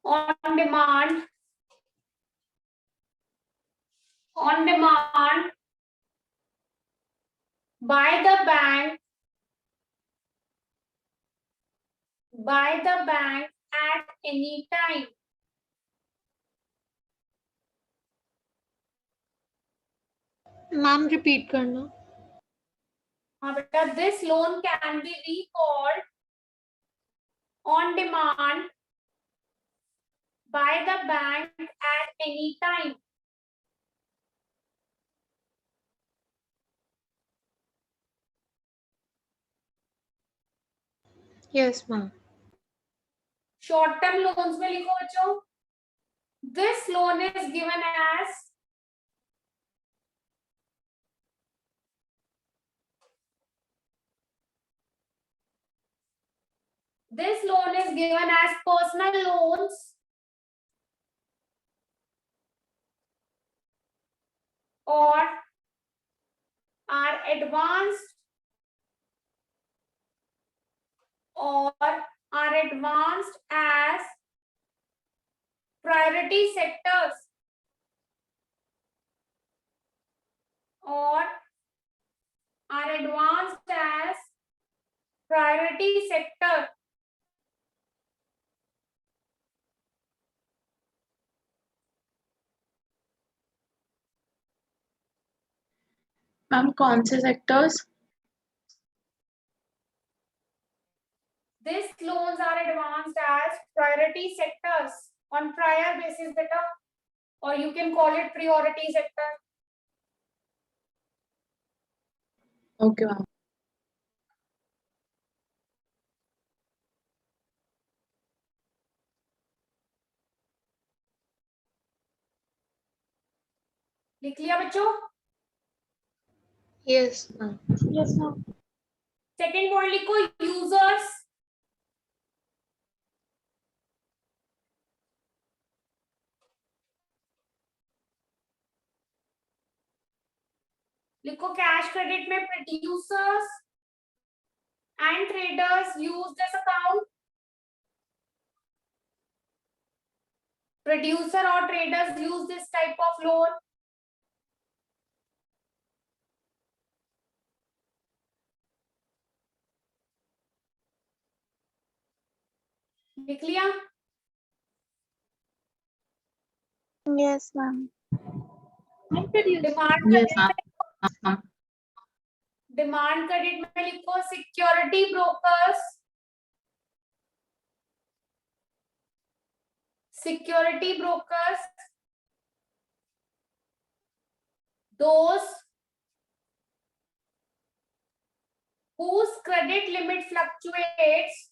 on demand by the bank at any time. Ma'am repeat करना। हाँ बेटा, this loan can be recalled on demand by the bank at any time. Yes ma'am. Short term loans में लिखो बच्चों, this loan is given as personal loans or are advanced as priority sectors or are advanced as priority sector. Ma'am कौन से sectors? These loans are advanced as priority sectors on prior basis beta, or you can call it priority sector. Okay ma'am. लिख लिया बच्चों? Yes ma'am. Yes ma'am. Second point लिखो, users लिखो, cash credit में producers and traders use this account. Producer और traders use this type of loan. लिख लिया? Yes ma'am. Demand credit में लिखो, security brokers those whose credit limit fluctuates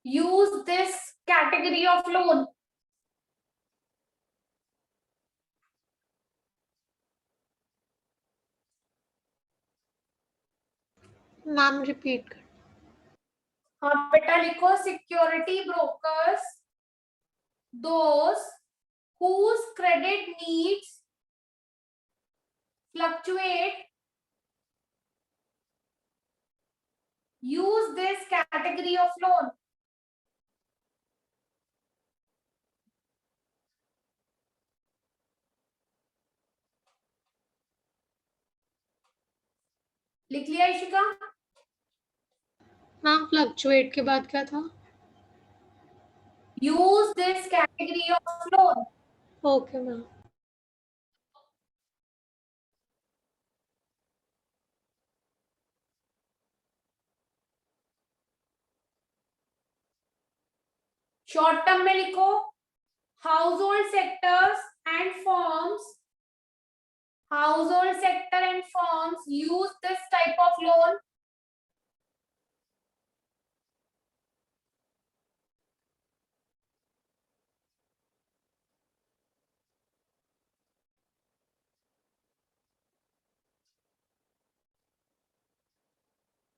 use this category of loan. Ma'am repeat कर। हाँ बेटा लिखो, security brokers those whose credit needs fluctuate use this category of loan. लिख लिया इशिका? मैम फ्लक्चुएट के बाद क्या था? use this category of loan. Okay ma'am. Short term में लिखो, household sector and firms use this type of loan.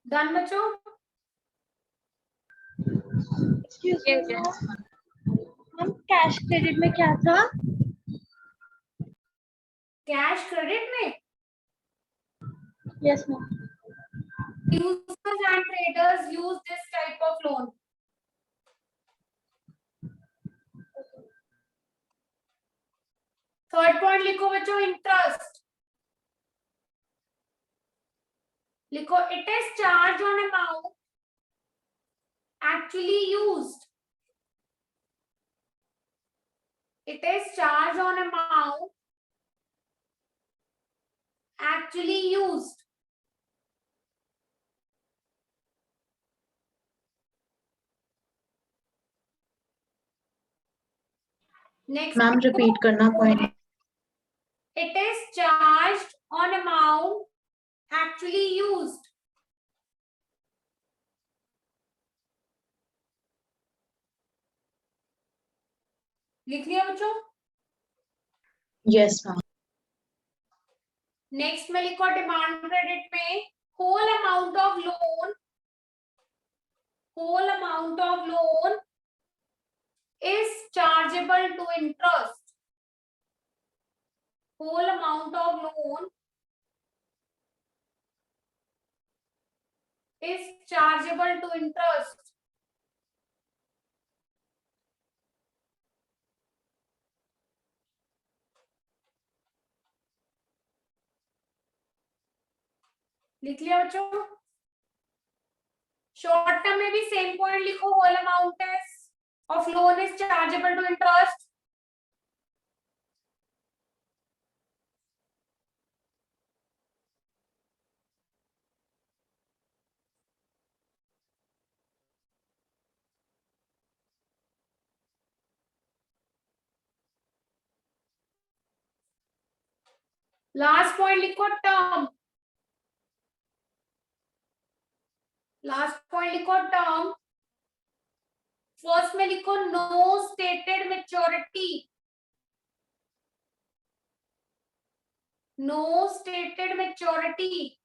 Done बच्चों? हम कैश क्रेडिट में क्या था? कैश क्रेडिट में yes ma'am. users and traders use this type of loan. Third point लिखो बच्चों, इंटरेस्ट लिखो, it is charge on amount actually used. It is charge on amount actually used. Next, ma'am repeat करना point. it is charged on amount actually used. लिख लिया बच्चों? Yes ma'am. Next में लिखो, demand credit में whole amount of loan is chargeable to interest. Whole amount of loan is chargeable to interest. लिख लिया बच्चों? शॉर्ट टर्म में भी सेम पॉइंट लिखो, whole amount of loan is chargeable to interest. Last point लिखो, term. Last point लिखो, term. First में लिखो, no stated maturity. No stated maturity.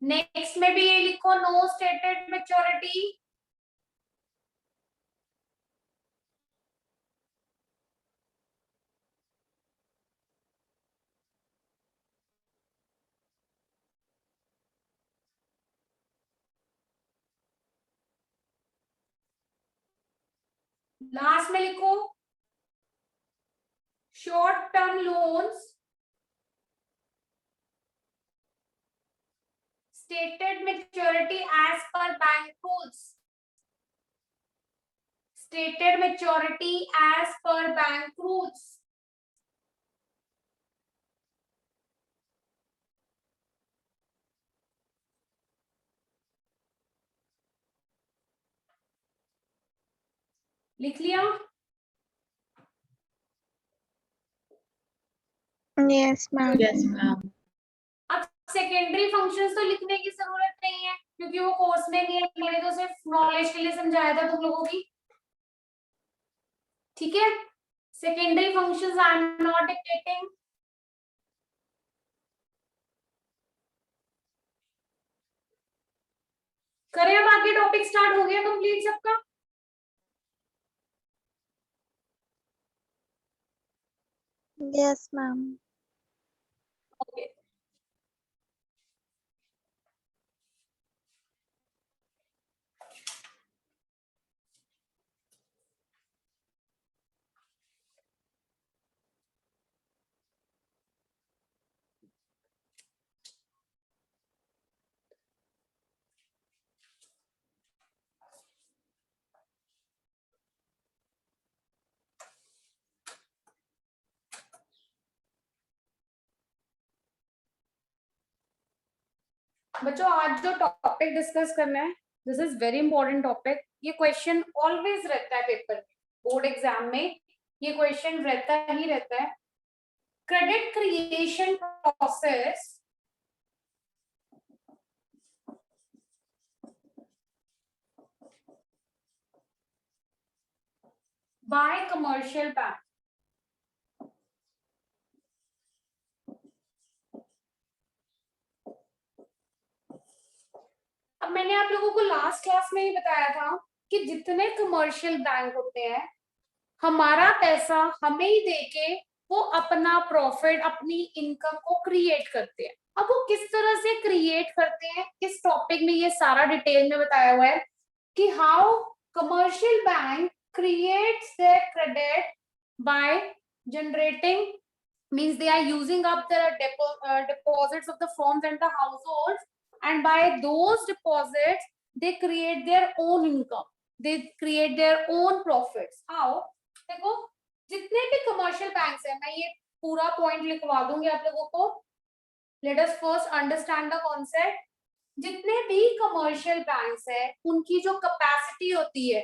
Next में भी ये लिखो, नो स्टेटेड मेच्योरिटी. लास्ट में लिखो, short term loans stated maturity as per bank rules. Stated maturity as per bank rules. लिख लिया? Yes ma'am. Yes ma'am. अब सेकेंडरी फंक्शंस तो लिखने की जरूरत नहीं है क्योंकि वो कोर्स में नहीं है, मैंने तो सिर्फ नॉलेज के लिए समझाया था तुम लोगों की. ठीक है, secondary functions I am not dictating. करें अब आगे, टॉपिक स्टार्ट हो गया कंप्लीट सबका? Yes ma'am. ओके. बच्चों आज जो टॉपिक डिस्कस करना है, this is very important topic. ये क्वेश्चन ऑलवेज रहता है पेपर में, बोर्ड एग्जाम में ये क्वेश्चन रहता ही रहता है. Credit creation process by commercial bank. अब मैंने आप लोगों को लास्ट क्लास में ही बताया था कि जितने कमर्शियल बैंक होते हैं, हमारा पैसा हमें ही देके वो अपना प्रॉफिट, अपनी इनकम को क्रिएट करते हैं। अब वो किस तरह से क्रिएट करते हैं, इस टॉपिक में ये सारा डिटेल में बताया हुआ है कि how commercial bank creates there credit by generating, means they are using up the deposits of the firms and the households, and by those deposits they create their own income, they create their own profits. How? देखो जितने भी commercial banks हैं, मैं ये पूरा point लिखवा दूंगी आप लोगों को. Let us first understand the concept. जितने भी कमर्शियल बैंक्स हैं उनकी जो कैपेसिटी होती है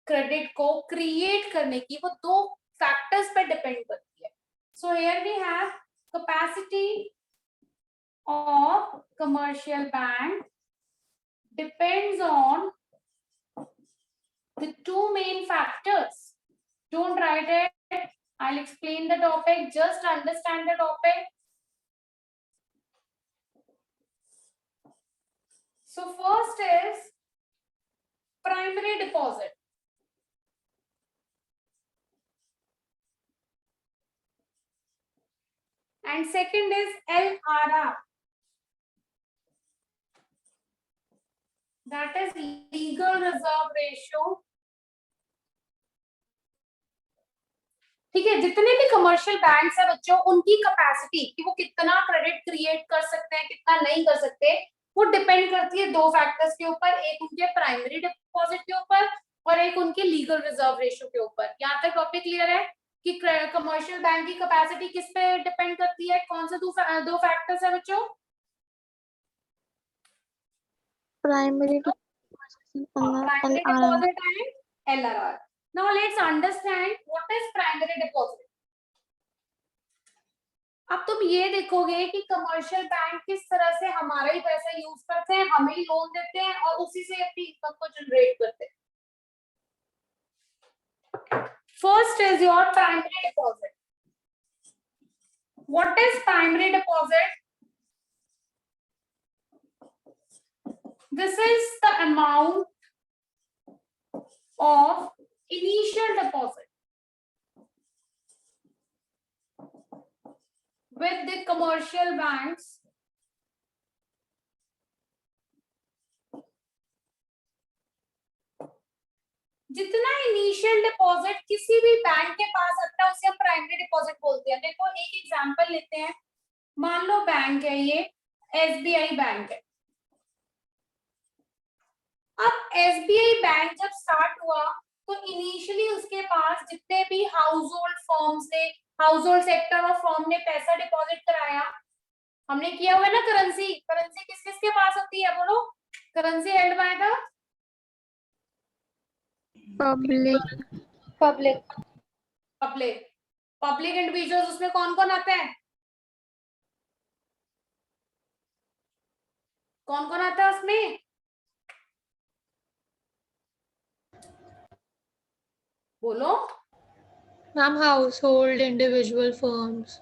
क्रेडिट को क्रिएट करने की, वो दो फैक्टर्स पे डिपेंड करती है. So here we have capacity of commercial bank depends on the two main factors. Don't write it. I'll explain the topic. Just understand the topic. So first is primary deposit. And second is LRR. That is legal reserve ratio. ठीक है, जितने भी commercial banks है बच्चों, उनकी capacity कि वो कितना क्रेडिट क्रिएट कर सकते हैं, कितना नहीं कर सकते, वो डिपेंड करती है दो फैक्टर्स के ऊपर. एक उनके प्राइमरी डिपॉजिट के ऊपर और एक उनके लीगल रिजर्व रेशियो के ऊपर. यहाँ तक टॉपिक क्लियर है कि कमर्शियल बैंक की कैपेसिटी किस पे डिपेंड करती है? कौन से दो फैक्टर्स है बच्चों? Primary primary deposit and LRR. Now let's understand what is primary deposit. अब तुम ये देखोगे कि कमर्शियल बैंक किस तरह से हमारा ही पैसा यूज करते हैं, हमें ही लोन देते हैं और उसी से अपनी इनकम को जनरेट करते हैं. First is your primary deposit. What is primary deposit? This is the amount of initial deposit with the commercial banks जितना इनिशियल डिपॉजिट किसी भी बैंक के पास आता है उसे हम प्राइमरी डिपॉजिट बोलते हैं. देखो एक एग्जांपल लेते हैं. मान लो बैंक है, ये एसबीआई बैंक है. अब एसबीआई बैंक जब स्टार्ट हुआ तो इनिशियली उसके पास जितने भी हाउस होल्ड फर्म्स ने, हाउस होल्ड सेक्टर और फर्म ने पैसा डिपॉजिट कराया, हमने किया हुआ है ना. करेंसी किस किस के पास होती है बोलो? Currency held by the public individuals. उसमें कौन कौन आता है? कौन कौन आता है उसमें? बोलो. Ma'am household individual firms.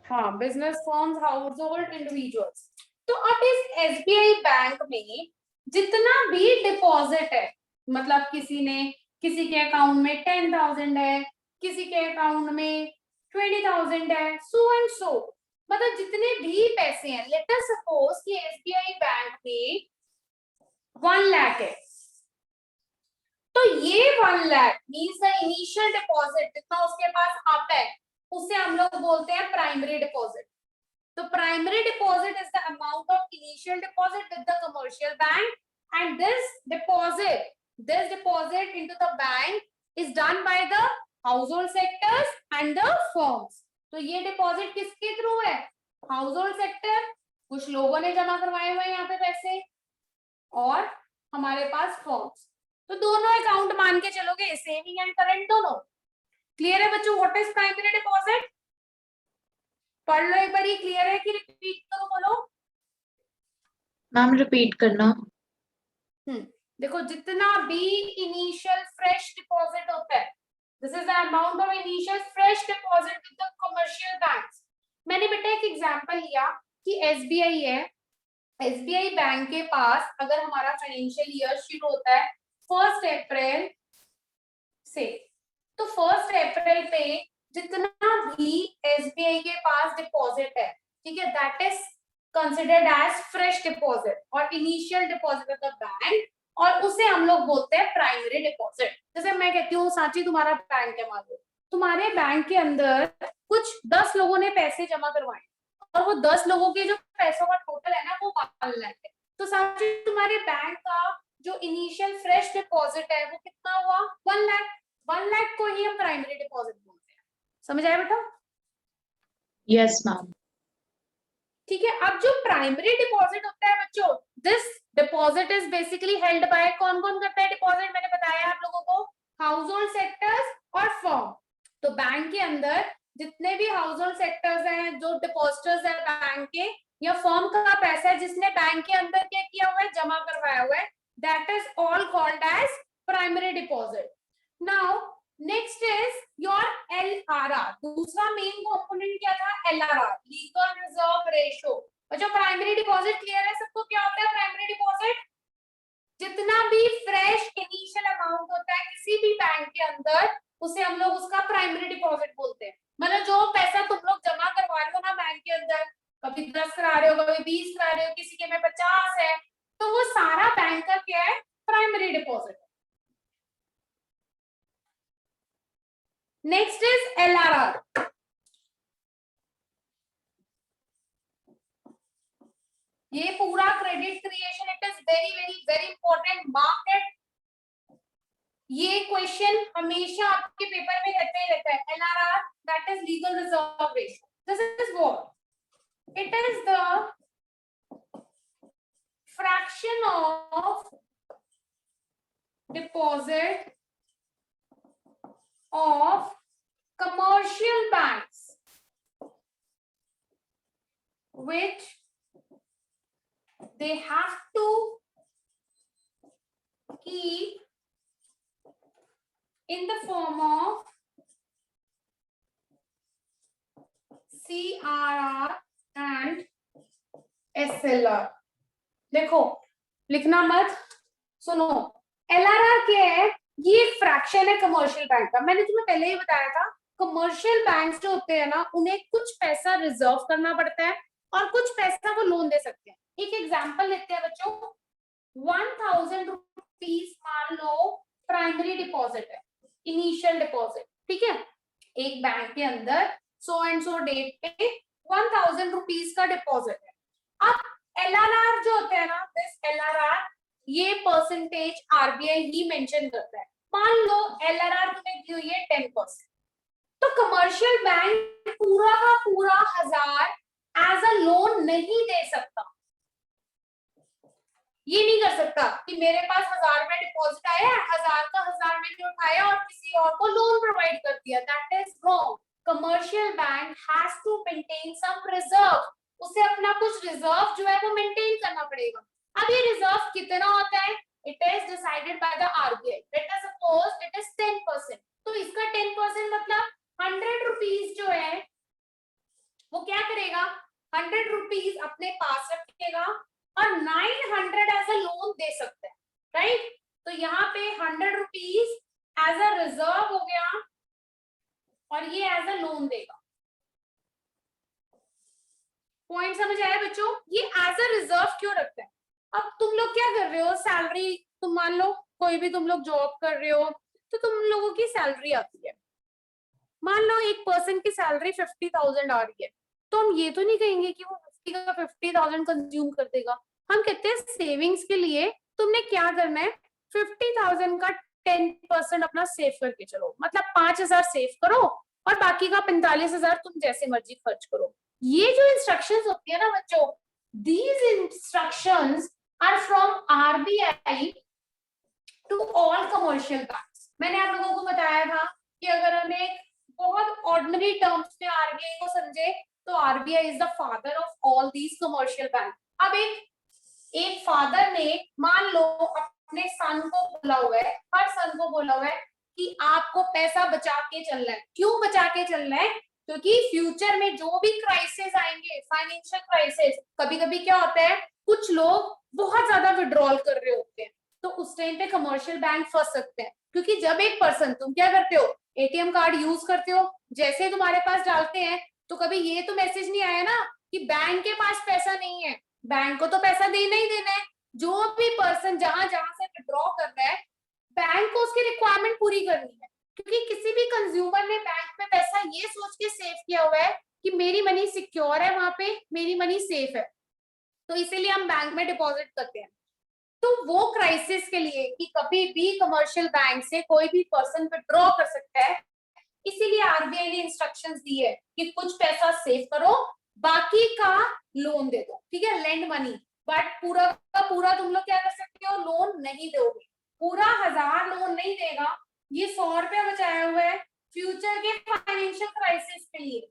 हाँ, business firms, household individuals. तो अब इस एसबीआई बैंक में जितना भी डिपॉजिट है, मतलब किसी के अकाउंट में 10,000 है, किसी के अकाउंट में 20,000 है, सो एंड सो, मतलब जितने भी पैसे हैं. लेट अस सपोज कि एसबीआई बैंक में 1 लाख है. तो ये 1 lakh means the initial deposit जितना उसके पास आता है उसे हम लोग बोलते हैं प्राइमरी डिपॉजिट. तो primary deposit is the amount of initial deposit with the commercial bank, and this deposit into the bank is done by the house hold sectors and the firms. तो ये डिपॉजिट किसके through है? House hold sector, कुछ लोगों ने जमा करवाए हुए हैं यहाँ पे पैसे, और हमारे पास फर्म्स. तो दोनों अकाउंट मान के चलोगे, सेविंग एंड करंट दोनों. क्लियर है बच्चों? What is primary deposit? पढ़ लो एक बार. ये क्लियर है कि रिपीट करो? बोलो मैम रिपीट करना. देखो जितना भी इनिशियल फ्रेश डिपॉजिट होता है, this is the amount of initial fresh deposit with the commercial banks. मैंने बेटा एक एग्जांपल लिया कि एसबीआई है. एसबीआई बैंक के पास अगर हमारा फाइनेंशियल ईयर शुरू होता है 1 अप्रैल से, तो 1 अप्रैल पे जितना भी एसबीआई के पास डिपॉजिट है, ठीक है, that is considered as fresh deposit और initial deposit of the bank, और उसे हम लोग बोलते हैं प्राइमरी डिपॉजिट। जैसे मैं कहती हूँ सांची तुम्हारा बैंक है, मान लो तुम्हारे बैंक के अंदर कुछ 10 लोगों ने पैसे जमा करवाए और वो 10 लोगों के जो पैसों का टोटल है ना वो 1 लाख है, तो सांची तुम्हारे बैंक का जो इनिशियल फ्रेश डिपॉजिट है वो कितना हुआ? 1 लाख। 1 लाख को ही हम प्राइमरी डिपॉजिट बोलते हैं। समझ आया बेटा? Yes ma'am. ठीक है, अब जो प्राइमरी डिपॉजिट होता है बच्चों, this deposit is basically held by, कौन कौन करता है डिपॉजिट? मैंने बताया आप लोगों को, हाउस होल्ड सेक्टर्स और फर्म। तो बैंक के अंदर जितने भी हाउस होल्ड सेक्टर्स हैं, जो डिपॉजिटर्स है बैंक के, या फर्म का पैसा है जिसने बैंक के अंदर क्या किया हुआ है, जमा करवाया हुआ है, that is all called as primary deposit. Now next is your LRR। दूसरा मेन कंपोनेंट क्या था? LRR, legal reserve ratio. बच्चों प्राइमरी डिपॉजिट क्लियर है सबको? क्या होता है प्राइमरी डिपॉजिट? जितना भी फ्रेश इनिशियल अमाउंट होता है किसी भी बैंक के अंदर, उसे हम लोग उसका प्राइमरी डिपॉजिट बोलते हैं। मतलब जो पैसा तुम लोग जमा करवा रहे हो ना बैंक के अंदर, कभी 10 करा रहे हो, कभी 20 करा रहे हो, किसी के में 50 है, तो वो सारा बैंक का क्या है? Primary deposit. Next is LRR। ये पूरा credit creation, it is very very very important market. ये क्वेश्चन हमेशा आपके पेपर में रहता ही रहता है। LRR that is legal reserve ratio. This is what? It is the fraction of deposit of commercial banks which they have to keep in the form of CRR and SLR। देखो लिखना मत, सुनो। LRR क्या है? ये एक fraction है commercial bank का। मैंने तुम्हें पहले ही बताया था, कमर्शियल बैंक जो होते हैं ना, उन्हें कुछ पैसा रिजर्व करना पड़ता है और कुछ पैसा वो लोन दे सकते हैं। एक एग्जांपल लेते हैं बच्चों, 1000 रुपीज मान लो प्राइमरी डिपॉजिट है, इनिशियल डिपॉजिट, ठीक है। एक बैंक के अंदर सो एंड सो डेट पे 1000 रुपीज का डिपॉजिट है। अब LRR जो होता है ना, दिस LRR, ये परसेंटेज RBI ही मेंशन करता है। मान लो LRR तुम्हें दी हुई है 10%, तो कमर्शियल बैंक पूरा का पूरा 1000 एज अ लोन नहीं दे सकता। ये नहीं कर सकता कि मेरे पास 1000 रुपए डिपॉजिट आया है, 1000 का 1000 मैंने उठाया और किसी और को लोन प्रोवाइड कर दिया। That is wrong. Commercial bank has to maintain some reserve. उसे अपना कुछ रिजर्व जो है वो मेंटेन करना पड़ेगा। अब ये रिजर्व कितना होता है? It is decided by the RBI। Let us suppose it is 10%, तो इसका 10% मतलब 100 रुपीज जो है वो क्या करेगा? 100 रुपीज अपने पास रखेगा और 900 एज अ लोन दे सकते हैं, राइट? तो यहाँ पे 100 रुपीज एज अ रिजर्व हो गया और ये एज अ लोन देगा। पॉइंट समझ आया बच्चों? ये एज अ रिजर्व क्यों रखते हैं? अब तुम लोग क्या कर रहे हो, सैलरी, तुम मान लो कोई भी तुम लोग जॉब कर रहे हो, तो तुम लोगों की सैलरी आती है, मान लो एक पर्सन की सैलरी 50,000 आ रही है, तो हम ये तो नहीं कहेंगे कि वो 50,000 कंज्यूम कर देगा। हम कहते हैं सेविंग्स के लिए तुमने क्या करना है, 50,000 का 10% अपना सेव करके चलो, मतलब 5,000 सेव करो और बाकी का 45,000 तुम जैसे मर्जी खर्च करो। ये जो इंस्ट्रक्शंस होती है ना बच्चों, these instructions are from RBI to all commercial banks. मैंने आप लोगों को बताया था कि अगर हमें बहुत ऑर्डिनरी टर्म्स में RBI को समझे तो RBI is the father of all these commercial bank. अब एक फादर ने मान लो अपने सन को बोला हुआ है, हर सन को बोला हुआ है कि आपको पैसा बचा के चलना है। क्यों बचा के चलना है? क्योंकि फ्यूचर में जो भी क्राइसिस आएंगे, फाइनेंशियल क्राइसिस, कभी कभी क्या होता है कुछ लोग बहुत ज्यादा विड्रॉल कर रहे होते हैं, तो उस टाइम पे कमर्शियल बैंक फंस सकते हैं। क्योंकि जब एक पर्सन, तुम क्या करते हो, एटीएम कार्ड यूज करते हो, जैसे तुम्हारे पास डालते हैं तो कभी ये तो मैसेज नहीं आया ना कि बैंक के पास पैसा नहीं है, बैंक को तो पैसा देना ही देना है। जो भी पर्सन जहां जहां से विड्रॉ कर रहा है, बैंक को उसकी रिक्वायरमेंट पूरी करनी है, क्योंकि किसी भी कंज्यूमर ने बैंक में पैसा ये सोच के सेव किया हुआ है कि मेरी मनी सिक्योर है, वहां पे मेरी मनी सेफ है, तो इसीलिए हम बैंक में डिपॉजिट करते हैं। तो वो क्राइसिस के लिए कि कभी भी कमर्शियल बैंक से कोई भी पर्सन विड्रॉ कर सकता है, इसीलिए आरबीआई ने इंस्ट्रक्शंस दी है कि कुछ पैसा सेव करो, बाकी का लोन दे दो, ठीक है, लेंड मनी। बट पूरा का पूरा तुम लोग क्या कर सकते हो, लोन नहीं दोगे, पूरा 1000 लोन नहीं देगा, ये 100 रुपया बचाया हुआ है फ्यूचर के फाइनेंशियल क्राइसिस के लिए।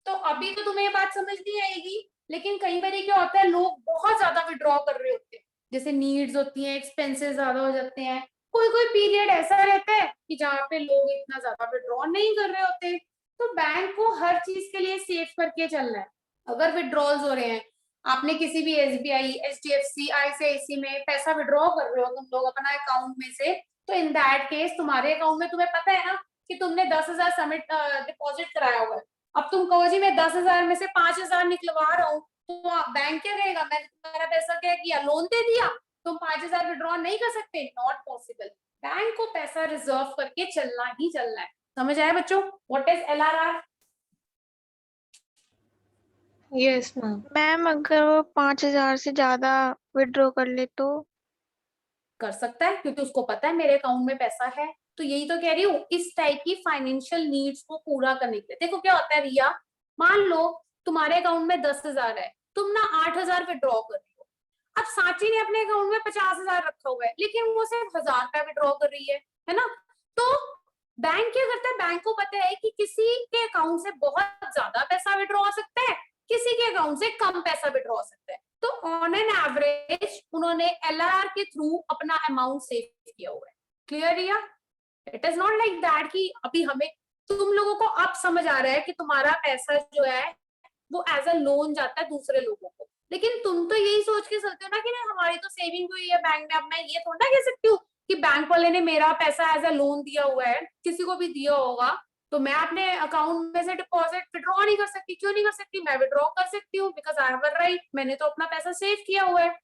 तो अभी तो तुम्हें ये बात समझ नहीं आएगी, लेकिन कई बार क्या होता है, लोग बहुत ज्यादा विड्रॉ कर रहे होते हैं, जैसे नीड्स होती हैं, एक्सपेंसेस ज्यादा हो जाते हैं, कोई कोई पीरियड ऐसा रहता है कि जहाँ पे लोग इतना ज्यादा विड्रॉ नहीं कर रहे होते, तो बैंक को हर चीज के लिए सेव करके चलना है। अगर विड्रॉल्स हो रहे हैं, आपने किसी भी एसबीआई, एचडीएफसी, आईसीआईसी में पैसा विड्रॉ कर रहे हो तुम लोग अपना अकाउंट में से, तो इन दैट केस तुम्हारे अकाउंट में तुम्हें पता है ना कि तुमने 10,000 सबमिट डिपॉजिट कराया हुआ है, अब तुम कहो जी मैं 10,000 में से 5,000 निकलवा रहा हूँ, तो बैंक क्या कहेगा, मैंने तुम्हारा पैसा क्या किया, लोन दे दिया, तुम 5,000 विड्रॉ नहीं कर सकते, नॉट पॉसिबल। बैंक को पैसा रिजर्व करके चलना ही चलना है। समझ आया बच्चों, what is LRR? Yes, ma'am. Ma'am अगर वो 5,000 से ज्यादा विड्रॉ कर ले तो? कर सकता है, क्योंकि उसको पता है मेरे अकाउंट में पैसा है। तो यही तो कह रही हूँ, इस टाइप की फाइनेंशियल नीड्स को पूरा करने के लिए। देखो क्या होता है रिया, मान लो तुम्हारे अकाउंट में 10,000 है, तुम ना 8,000 विड्रॉ कर रही हो, अब सांची ने अपने अकाउंट में 50,000 रखा हुआ है, लेकिन वो सिर्फ 1,000 रुपया विड्रॉ कर रही है ना। तो बैंक क्या करता है, बैंक को पता है कि किसी के अकाउंट से बहुत ज्यादा पैसा विड्रॉ हो सकता है, किसी के अकाउंट से कम पैसा विड्रॉ हो सकता है, तो ऑन एन एवरेज उन्होंने एलआरआर के थ्रू अपना अमाउंट सेव किया हुआ है। Clear Riya? It is not like that कि अभी हमें, तुम लोगों को अब समझ आ रहा है कि तुम्हारा पैसा जो है वो एज अ लोन जाता है दूसरे लोगों को, लेकिन तुम तो यही सोच के चलते हो ना कि नहीं हमारी तो सेविंग हुई है बैंक में, अब मैं ये थोड़ा कह सकती हूँ कि बैंक वाले ने मेरा पैसा एज अ लोन दिया हुआ है, किसी को भी दिया होगा, तो मैं अपने अकाउंट में से डिपॉजिट विड्रॉ नहीं कर सकती। क्यों नहीं कर सकती, मैं विड्रॉ कर सकती हूँ, because I have a right, मैंने तो अपना पैसा सेव किया हुआ है।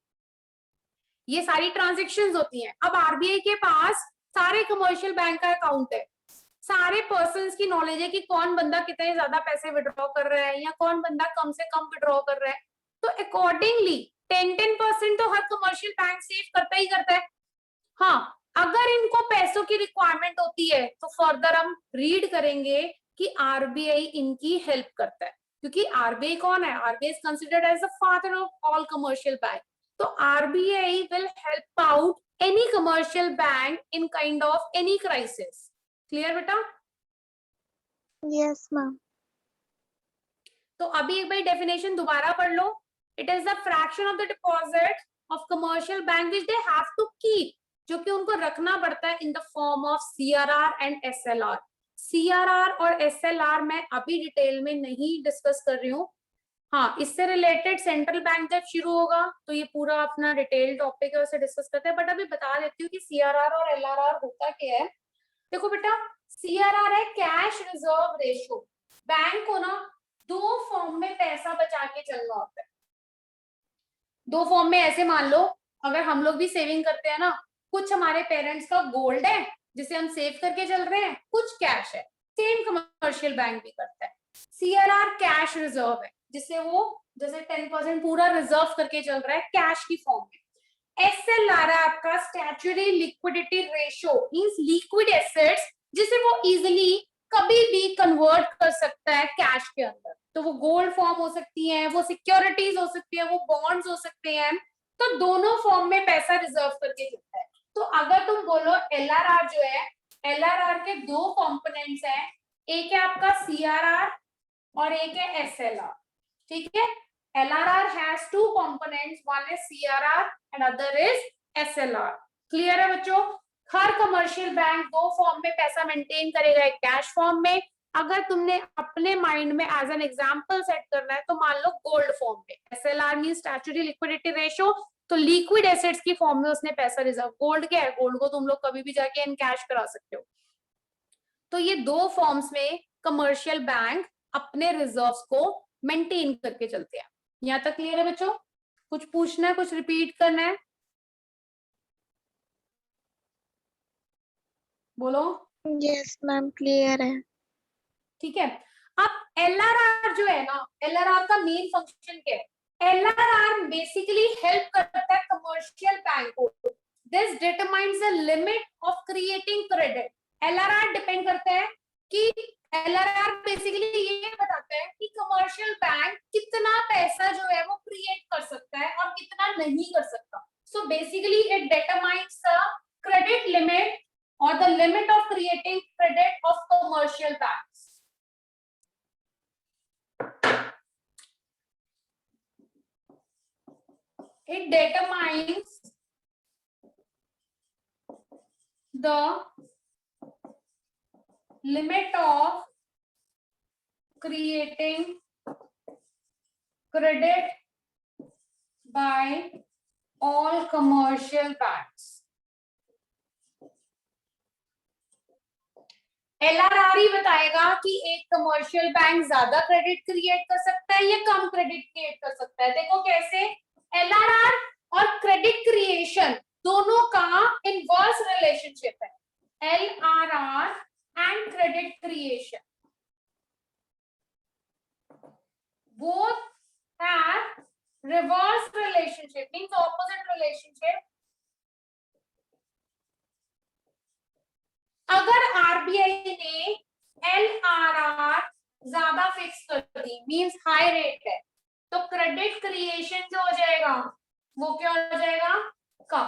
ये सारी ट्रांजेक्शन्स होती हैं। अब आरबीआई के पास सारे कमर्शियल बैंक का अकाउंट है, सारे पर्सन्स की नॉलेज है कि कौन बंदा कितने ज्यादा पैसे विड्रॉ कर रहा है या कौन बंदा कम से कम विड्रॉ कर रहा है, तो अकॉर्डिंगली 10% तो हर कमर्शियल बैंक सेव करता ही करता है। हाँ, अगर इनको पैसों की रिक्वायरमेंट होती है तो फर्दर हम रीड करेंगे कि आरबीआई इनकी हेल्प करता है, क्योंकि आरबीआई कौन है, RBI is considered as the father of all commercial bank, तो RBI will help out any commercial bank in kind of any crisis. Clear बेटा? Yes ma'am. तो अभी एक बार डेफिनेशन दोबारा पढ़ लो। It is the fraction of the deposit of commercial bank which they have to keep, जो कि उनको रखना पड़ता है in the form of CRR and SLR. CRR और एसएलआर मैं अभी डिटेल में नहीं डिस्कस कर रही हूँ, हाँ इससे रिलेटेड सेंट्रल बैंक जब शुरू होगा तो ये पूरा अपना डिटेल टॉपिक है, उसे डिस्कस करते हैं, बट अभी बता देती हूँ कि सीआरआर और एलआरआर होता क्या है। देखो बेटा, सीआरआर है कैश रिजर्व रेशियो। बैंक को ना दो फॉर्म में पैसा बचा के चलना होता है। दो फॉर्म में ऐसे मान लो, अगर हम लोग भी सेविंग करते हैं ना, कुछ हमारे पेरेंट्स का गोल्ड है जिसे हम सेव करके चल रहे हैं, कुछ कैश है, सेम कमर्शियल बैंक भी करता है। सीआरआर कैश रिजर्व है, जिसे वो जैसे 10% पूरा रिजर्व करके चल रहा है कैश की फॉर्म में। एसएलआर है आपका statutory liquidity ratio, means liquid assets जिसे वो इजीली कभी भी कन्वर्ट कर सकता है कैश के अंदर, तो वो गोल्ड फॉर्म हो सकती है, वो सिक्योरिटीज हो सकती है, वो बॉन्ड्स हो सकते हैं, तो दोनों फॉर्म में पैसा रिजर्व करके चलता है। तो अगर तुम बोलो एलआरआर जो है, एलआरआर के दो कंपोनेंट्स हैं, एक है आपका सीआरआर और एक है एसएलआर, ठीक है। LRR has two components, one is CRR and other is SLR. Clear है बच्चों? हर कमर्शियल बैंक दो फॉर्म में पैसा मेंटेन करेगा, एक कैश फॉर्म में, अगर तुमने अपने माइंड में एज एन एग्जांपल सेट करना है तो मान लो गोल्ड फॉर्म में। SLR means statutory liquidity ratio, तो लिक्विड एसेट्स की फॉर्म में उसने पैसा रिजर्व, गोल्ड क्या है, गोल्ड को तुम लोग कभी भी जाके इनकैश करा सकते हो। तो ये दो फॉर्म्स में कमर्शियल बैंक अपने रिजर्व्स को मेंटेन करके चलते हैं। यहां तक क्लियर है बच्चों? कुछ पूछना है, कुछ रिपीट करना है, बोलो। यस मैम, क्लियर है। ठीक है, अब एलआरआर जो है ना, एलआरआर का मेन फंक्शन क्या है? एलआरआर बेसिकली हेल्प करता है कमर्शियल बैंक को। This determines the limit of creating credit. LRR depend करता है कि एलआरआर बेसिकली ये बताता है कि कमर्शियल बैंक कितना पैसा जो है वो क्रिएट कर सकता है और कितना नहीं कर सकता। So basically it determines the credit limit or the limit of creating credit of commercial banks. It determines the limit of creating credit by all commercial banks. LRR ही बताएगा कि एक कमर्शियल बैंक ज्यादा क्रेडिट क्रिएट कर सकता है या कम credit create कर सकता है। देखो कैसे, एलआरआर और क्रेडिट क्रिएशन दोनों का इनवर्स रिलेशनशिप है। LRR and credit creation both have reverse relationship, means opposite relationship. अगर आरबीआई ने एलआरआर ज्यादा फिक्स कर दी, मींस हाई रेट है, तो क्रेडिट क्रिएशन जो हो जाएगा वो क्या हो जाएगा, कम।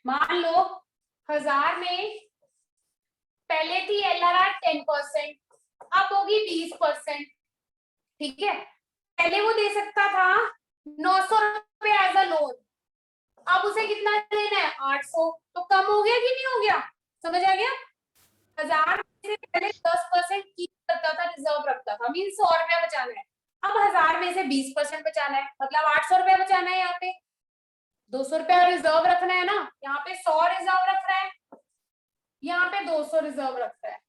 मान लो 1000 में पहले थी एलआरआर 10%, अब होगी 20%। ठीक है, पहले वो दे सकता था 900 रुपए एज अ लोन, अब उसे कितना देना है, 800। तो कम हो गया कि नहीं हो गया, समझ आ गया? 1000 से पहले 10% कीप करता था, रिजर्व रखता था, मीन 100 रुपया बचाना है। अब 1000 में से 20% बचाना है, मतलब 800 रुपया बचाना है। यहाँ पे 200 रुपया रिजर्व रखना है ना, यहाँ पे 100 रिजर्व रख रहा है, यहाँ पे 200 रिजर्व रख रहा है।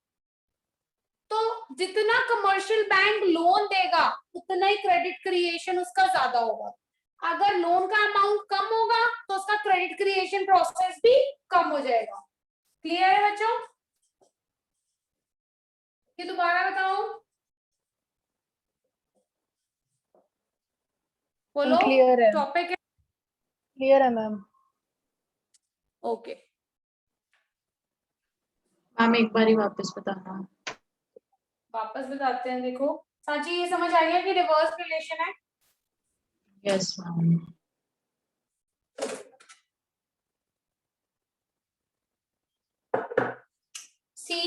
तो जितना कमर्शियल बैंक लोन देगा उतना ही क्रेडिट क्रिएशन उसका ज्यादा होगा। अगर लोन का अमाउंट कम होगा तो उसका क्रेडिट क्रिएशन प्रोसेस भी कम हो जाएगा। क्लियर है बच्चों? ये दोबारा बताओ, बोलो। क्लियर है, टॉपिक है क्लियर है मैम। ओके। मैम एक बार ही वापस बताना। वापस बताते हैं। देखो सांची, ये समझ आ गया कि रिवर्स रिलेशन है? Yes ma'am. सी,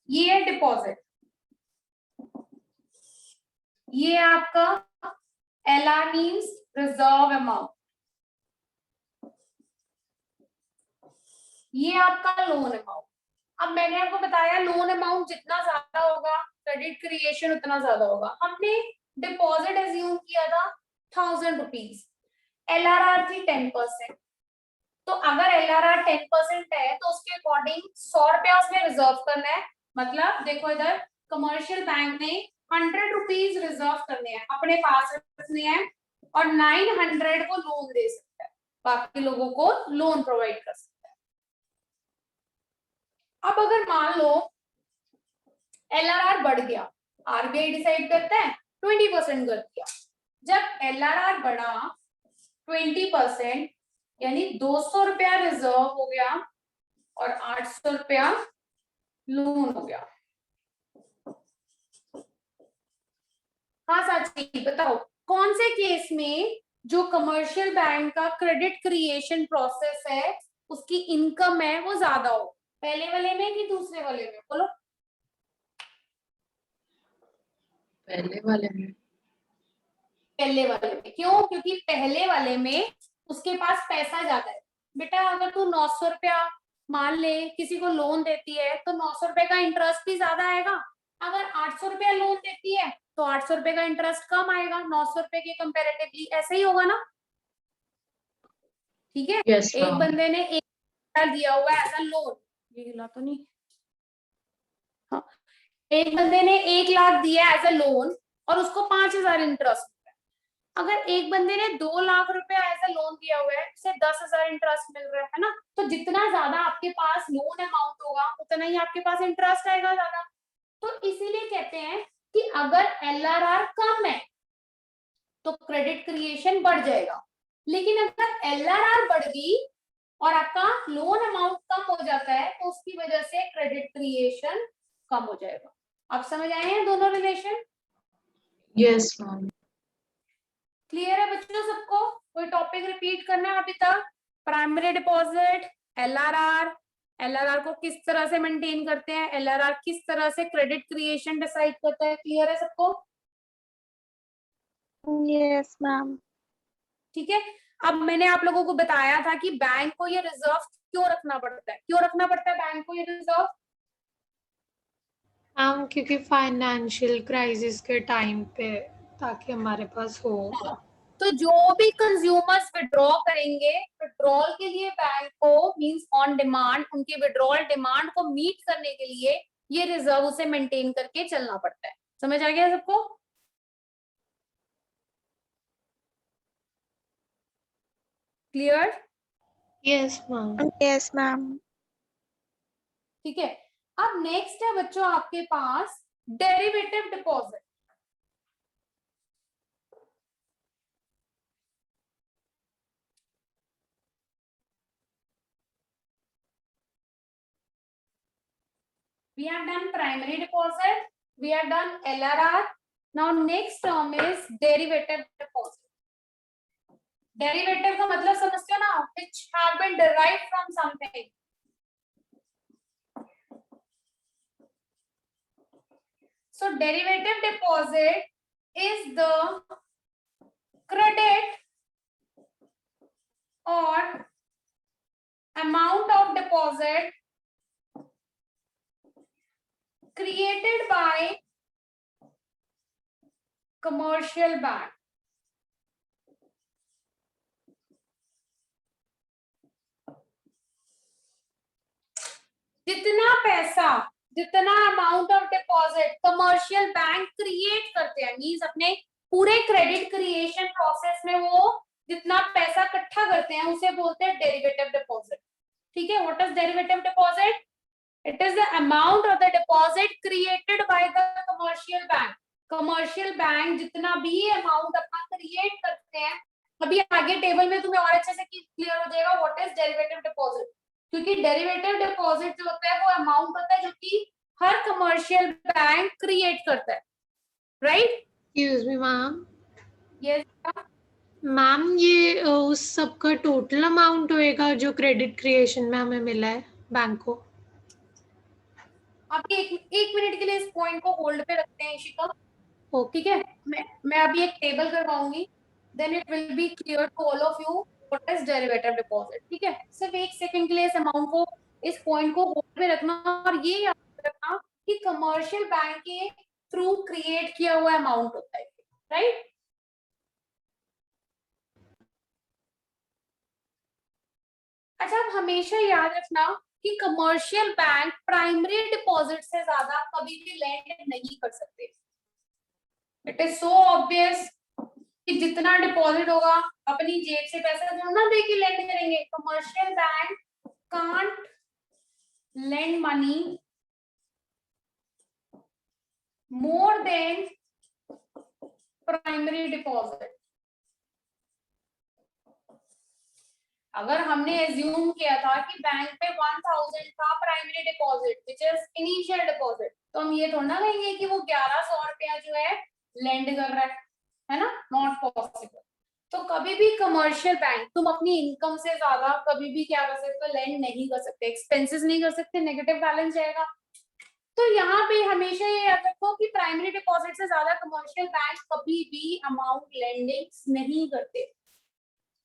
ये है डिपॉजिट, ये आपका एलआर मींस रिजर्व अमाउंट, ये आपका लोन अमाउंट। अब मैंने आपको बताया लोन अमाउंट जितना ज्यादा होगा क्रेडिट क्रिएशन उतना ज्यादा होगा। हमने डिपॉजिट एज्यूम किया था 1000 रुपीज, एलआरआर थी 10%। तो अगर एलआरआर 10% है तो उसके अकॉर्डिंग 100 रुपया उसमें रिजर्व करना है। मतलब देखो इधर कमर्शियल बैंक ने 100 रुपीज रिजर्व करने हैं, अपने पास रखने हैं, और 900 को लोन दे सकता है, बाकी लोगों को लोन प्रोवाइड कर सकता है। अब अगर मान लो एलआरआर बढ़ गया, आरबीआई डिसाइड करता है 20% कर दिया। जब एलआरआर बढ़ा 20%, यानी 200 रुपया रिजर्व हो गया और 800 रुपया लोन हो गया। हाँ साची बताओ, कौन से केस में जो कमर्शियल बैंक का क्रेडिट क्रिएशन प्रोसेस है उसकी इनकम है वो ज्यादा हो, पहले वाले में कि दूसरे वाले में, बोलो। पहले वाले में। पहले वाले में क्यों? क्योंकि पहले वाले में उसके पास पैसा ज्यादा है। बेटा अगर तू 900 रुपया मान ले किसी को लोन देती है तो 900 रुपए का इंटरेस्ट भी ज्यादा आएगा। अगर 800 रुपया लोन देती है तो 800 रुपए का इंटरेस्ट कम आएगा 900 रुपए के कंपेरेटिवली, ऐसे ही होगा ना? ठीक है। Yes, एक ma'am. बंदे ने 1,000 दिया हुआ है एज अ लोन, ये हिला तो नहीं, हाँ, एक बंदे ने 1,00,000 दिया एज अ लोन और उसको 5,000 इंटरेस्ट। अगर एक बंदे ने 2,00,000 रुपया एज अ लोन दिया हुआ है, उसे 10,000 इंटरेस्ट मिल रहा है ना? तो जितना ज्यादा आपके पास लोन अमाउंट होगा उतना ही आपके पास इंटरेस्ट आएगा ज्यादा। तो इसीलिए कहते हैं कि अगर LRR कम है तो क्रेडिट क्रिएशन बढ़ जाएगा, लेकिन अगर LRR बढ़ गई और आपका लोन अमाउंट कम हो जाता है तो उसकी वजह से क्रेडिट क्रिएशन कम हो जाएगा। आप समझ आए हैं दोनों रिलेशन? Yes, ma'am. क्लियर है बच्चों सबको? कोई टॉपिक रिपीट करना है अभी तक? प्राइमरी डिपॉजिट, एलआरआर को किस तरह से मेंटेन करते हैं, एलआरआर किस तरह से क्रेडिट क्रिएशन डिसाइड करता है, क्लियर है सबको? Yes ma'am. ठीक है। अब मैंने आप लोगों को बताया था कि बैंक को ये रिजर्व क्यों रखना पड़ता है, क्यों रखना पड़ता है बैंक को ये रिजर्व? मैम क्योंकि फाइनेंशियल क्राइसिस के टाइम पे ताकि हमारे पास हो। तो जो भी कंज्यूमर्स विड्रॉ करेंगे, विड्रॉल के लिए बैंक को मींस ऑन डिमांड, उनके विड्रॉल डिमांड को मीट करने के लिए ये रिजर्व उसे मेंटेन करके चलना पड़ता है। समझ आ गया सबको? Clear? Yes ma'am. Yes ma'am. ठीक है। अब नेक्स्ट है बच्चों आपके पास derivative deposit. We have done primary deposit, we have done LRR. Now next term is derivative deposit. Derivative का मतलब समझते हो ना? Which have been derived from something. So derivative deposit is the credit or amount of deposit created by commercial bank. जितना पैसा, जितना amount of deposit commercial bank create करते हैं, मींस अपने पूरे क्रेडिट क्रिएशन प्रोसेस में वो जितना पैसा इकट्ठा करते हैं उसे बोलते हैं डेरिवेटिव डिपॉजिट। ठीक है। What is derivative deposit? It is the amount of the deposit created by the commercial bank. Commercial bank जितना भी अमाउंट अपना क्रिएट करते हैं, अभी आगे टेबल में तुम्हें और अच्छे से क्लियर हो जाएगा व्हाट इज डेरिवेटिव डिपॉजिट, क्योंकि डेरिवेटिव डिपॉजिट जो होता है वो अमाउंट होता है जो कि हर कमर्शियल बैंक क्रिएट करता है, right? Excuse me ma'am. Yes ma'am ये उस सब का टोटल अमाउंट होएगा जो क्रेडिट क्रिएशन में हमें मिला है बैंक को? अभी एक मिनट के लिए इस पॉइंट को होल्ड पे रखते हैं इशिका। ओके। ठीक है। मैं अभी एक टेबल करवाऊंगी, then it will be clear to all of you what is derivative deposit. ठीक है। सिर्फ एक सेकंड के लिए इस अमाउंट को, इस पॉइंट को होल्ड पे रखना और ये याद रखना कि कमर्शियल बैंक के थ्रू क्रिएट किया हुआ अमाउंट होता है, राइट? अच्छा, अब हमेशा याद रखना कि कमर्शियल बैंक प्राइमरी डिपॉजिट से ज्यादा कभी भी लैंड नहीं कर सकते। इट इज सो ऑब्वियस कि जितना डिपॉजिट होगा अपनी जेब से पैसा जोड़ना दे के लैंड करेंगे। Commercial bank can't lend money more than primary deposit. अगर हमने एज्यूम किया था कि बैंक पे 1,000 का primary deposit which is initial deposit, तो हम ये थोड़ा ना कहेंगे कि वो 1,100 रुपया जो है लेंड कर रहा है ना? Not possible. तो कभी भी कमर्शियल बैंक तुम अपनी इनकम से ज्यादा कभी भी क्या कर सकते हो? लेंड नहीं कर सकते, एक्सपेंसेस नहीं कर सकते, नेगेटिव बैलेंस जाएगा। तो यहाँ पे हमेशा ये याद रखो कि प्राइमरी डिपॉजिट से ज्यादा कमर्शियल बैंक कभी भी अमाउंट लेंडिंग नहीं करते।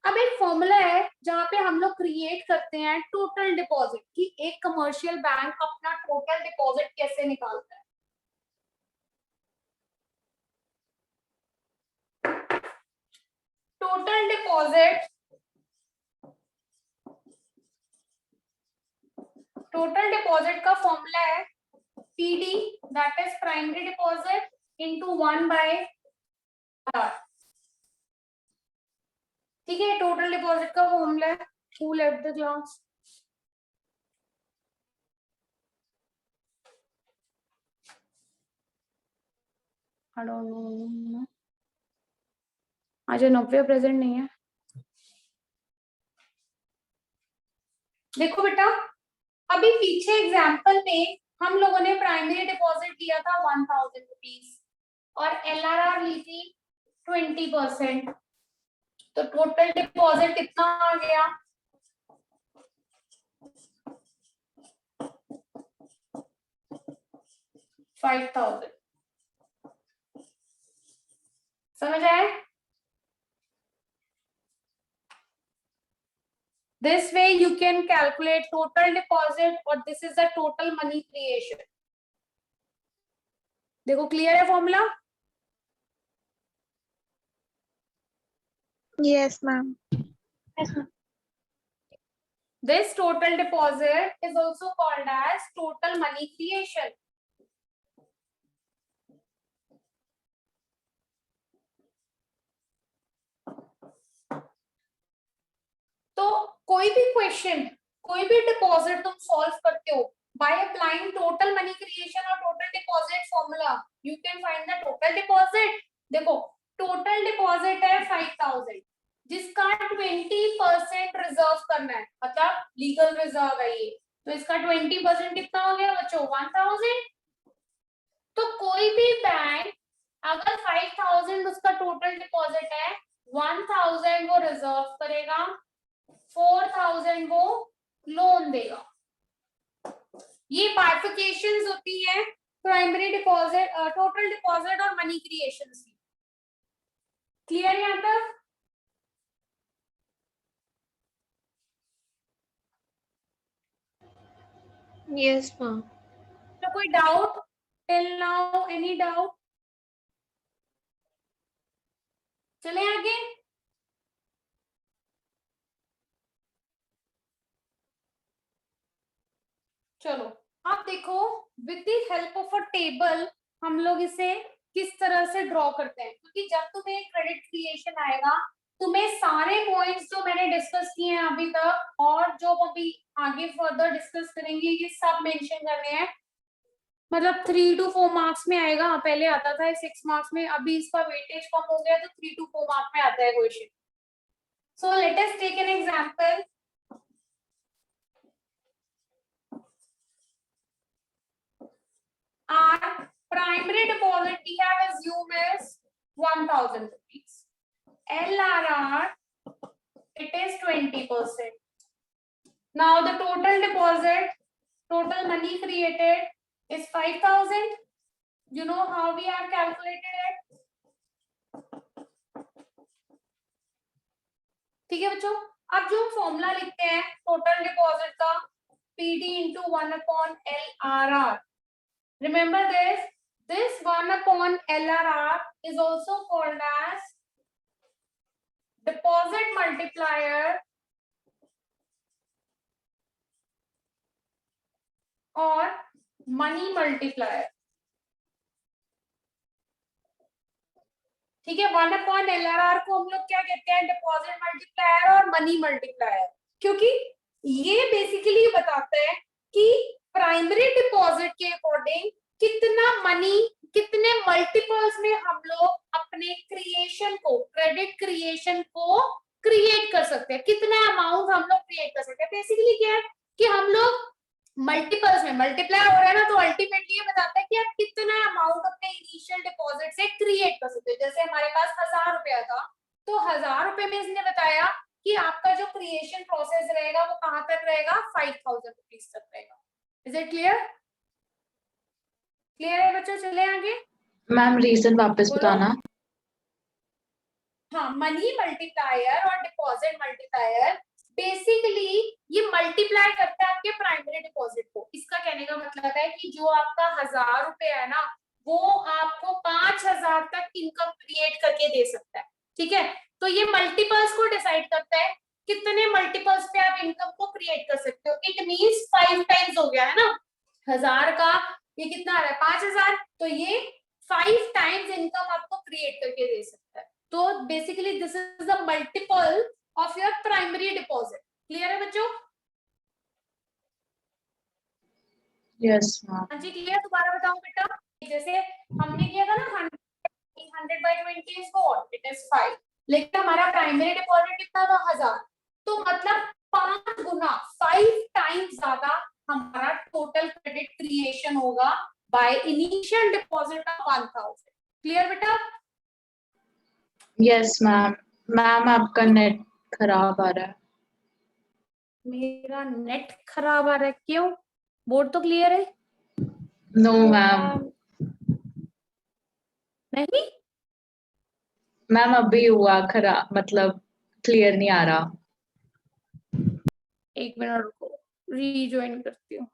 अब एक फॉर्मूला है जहाँ पे हम लोग क्रिएट करते हैं टोटल डिपॉजिट, कि एक कमर्शियल बैंक अपना टोटल डिपॉजिट कैसे निकालता है। टोटल डिपॉजिट, टोटल डिपॉजिट का फॉर्मूला है TD, that is primary deposit into 1/R। ठीक है, टोटल डिपॉजिट का फॉर्मूला है। Who left the class? I don't know. आज नव्या प्रेजेंट नहीं है। देखो बेटा, अभी पीछे एग्जाम्पल में हम लोगों ने प्राइमरी डिपॉजिट लिया था 1000 रुपीज और LRR ली थी 20%। तो टोटल डिपॉजिट कितना आ गया? 5000। समझ आए? This way you can calculate total deposit और this is the total money creation. देखो क्लियर है formula? Yes, ma'am. This total deposit is also called as total money creation. तो कोई भी क्वेश्चन, कोई भी डिपॉजिट तुम सॉल्व करते हो by applying total money creation और total deposit formula, you can find the total deposit. देखो total deposit है 5000 जिसका 20% रिजर्व करना है, मतलब लीगल रिजर्व है ये, तो इसका 20% कितना हो गया बच्चों? 1000। तो कोई भी बैंक अगर 5000 उसका टोटल डिपॉजिट है, 1000 वो रिजर्व करेगा, 4000 वो लोन देगा। ये बाइफिकेशंस होती है प्राइमरी डिपॉजिट, टोटल डिपॉजिट और मनी क्रिएशन की। क्लियर यहाँ तक? Yes, ma'am. तो कोई doubt till now? Any doubt? चले आगे। चलो आप देखो, with the help of a table हम लोग इसे किस तरह से ड्रॉ करते हैं, क्योंकि जब तुम्हें क्रेडिट क्रिएशन आएगा तुम्हें सारे पॉइंट्स जो मैंने डिस्कस किए हैं अभी तक और जो अभी आगे फर्दर डिस्कस करेंगे ये सब मेंशन करने हैं। मतलब 3 to 4 मार्क्स में आएगा, पहले आता था 6 मार्क्स में, अभी इसका वेटेज कम हो गया तो 3 to 4 मार्क्स में आता है question. So let us take an example. Our primary deposit we have assumed is 1000 rupees. LRR, it is 20%. Now the total deposit, total money created is 5000. You know how we have calculated it? ठीक है बच्चों, अब जो formula लिखते हैं total deposit का, PD into 1/LRR. Remember this. This 1/LRR is also called as deposit multiplier or money multiplier. ठीक है, 1/LRR को हम लोग क्या कहते हैं? डिपॉजिट मल्टीप्लायर और मनी मल्टीप्लायर, क्योंकि ये बेसिकली बताता है कि प्राइमरी डिपॉजिट के अकॉर्डिंग कितना मनी, कितने मल्टीपल्स में हम लोग अपने क्रिएशन को, क्रेडिट क्रिएशन को क्रिएट कर सकते हैं, कितना अमाउंट हम लोग क्रिएट कर सकते हैं। बेसिकली क्या है कि हम लोग मल्टीपल्स में मल्टीप्लाई हो रहा है ना, तो अल्टीमेटली ये बताता है कि आप कितना अमाउंट अपने इनिशियल डिपॉजिट से क्रिएट कर सकते हो। जैसे हमारे पास 1000 रुपया था, तो 1000 रुपए में इसने बताया कि आपका जो क्रिएशन प्रोसेस रहेगा वो कहां तक रहेगा? 5000 रुपीज तक रहेगा। Is it clear? क्लियर है बच्चों? चले आगे। मैम रीजन वापस बोलो। बताना। हाँ, मनी मल्टीप्लायर और डिपॉजिट मल्टीप्लायर बेसिकली ये मल्टीप्लाई करता है आपके प्राइमरी डिपॉजिट को। इसका कहने का मतलब है कि जो आपका 1000 रुपए है ना, वो आपको 5000 तक इनकम क्रिएट करके दे सकता है। ठीक है, तो ये मल्टीपल्स को डिसाइड करता है, कितने मल्टीपल्स पे आप इनकम को क्रिएट कर सकते हो। इट मींस 5 टाइम्स हो गया है ना, 1000 का ये कितना आ रहा है 5000, तो ये 5 टाइम्स इनकम आपको क्रिएट करके दे सकता है। तो basically this is the multiple of your primary deposit. Clear है बच्चों? Yes, ma'am. हाँ जी क्लियर। दोबारा बताऊं बेटा, जैसे हमने किया था ना 100 by 20 is what? It is 5, लेकिन हमारा प्राइमरी डिपॉजिट कितना था 1000, तो मतलब 5 गुना 5 टाइम्स ज्यादा हमारा टोटल क्रेडिट क्रिएशन होगा by initial deposit of 1000। Clear बेटा? Yes, ma'am. मैम आपका नेट खराब आ रहा है। मेरा नेट खराब आ रहा है, क्यों? बोर्ड तो क्लियर है। नो मैम, नहीं मैम अभी हुआ खराब, मतलब क्लियर नहीं आ रहा। एक मिनट रुको, रीजॉइन करती हूँ।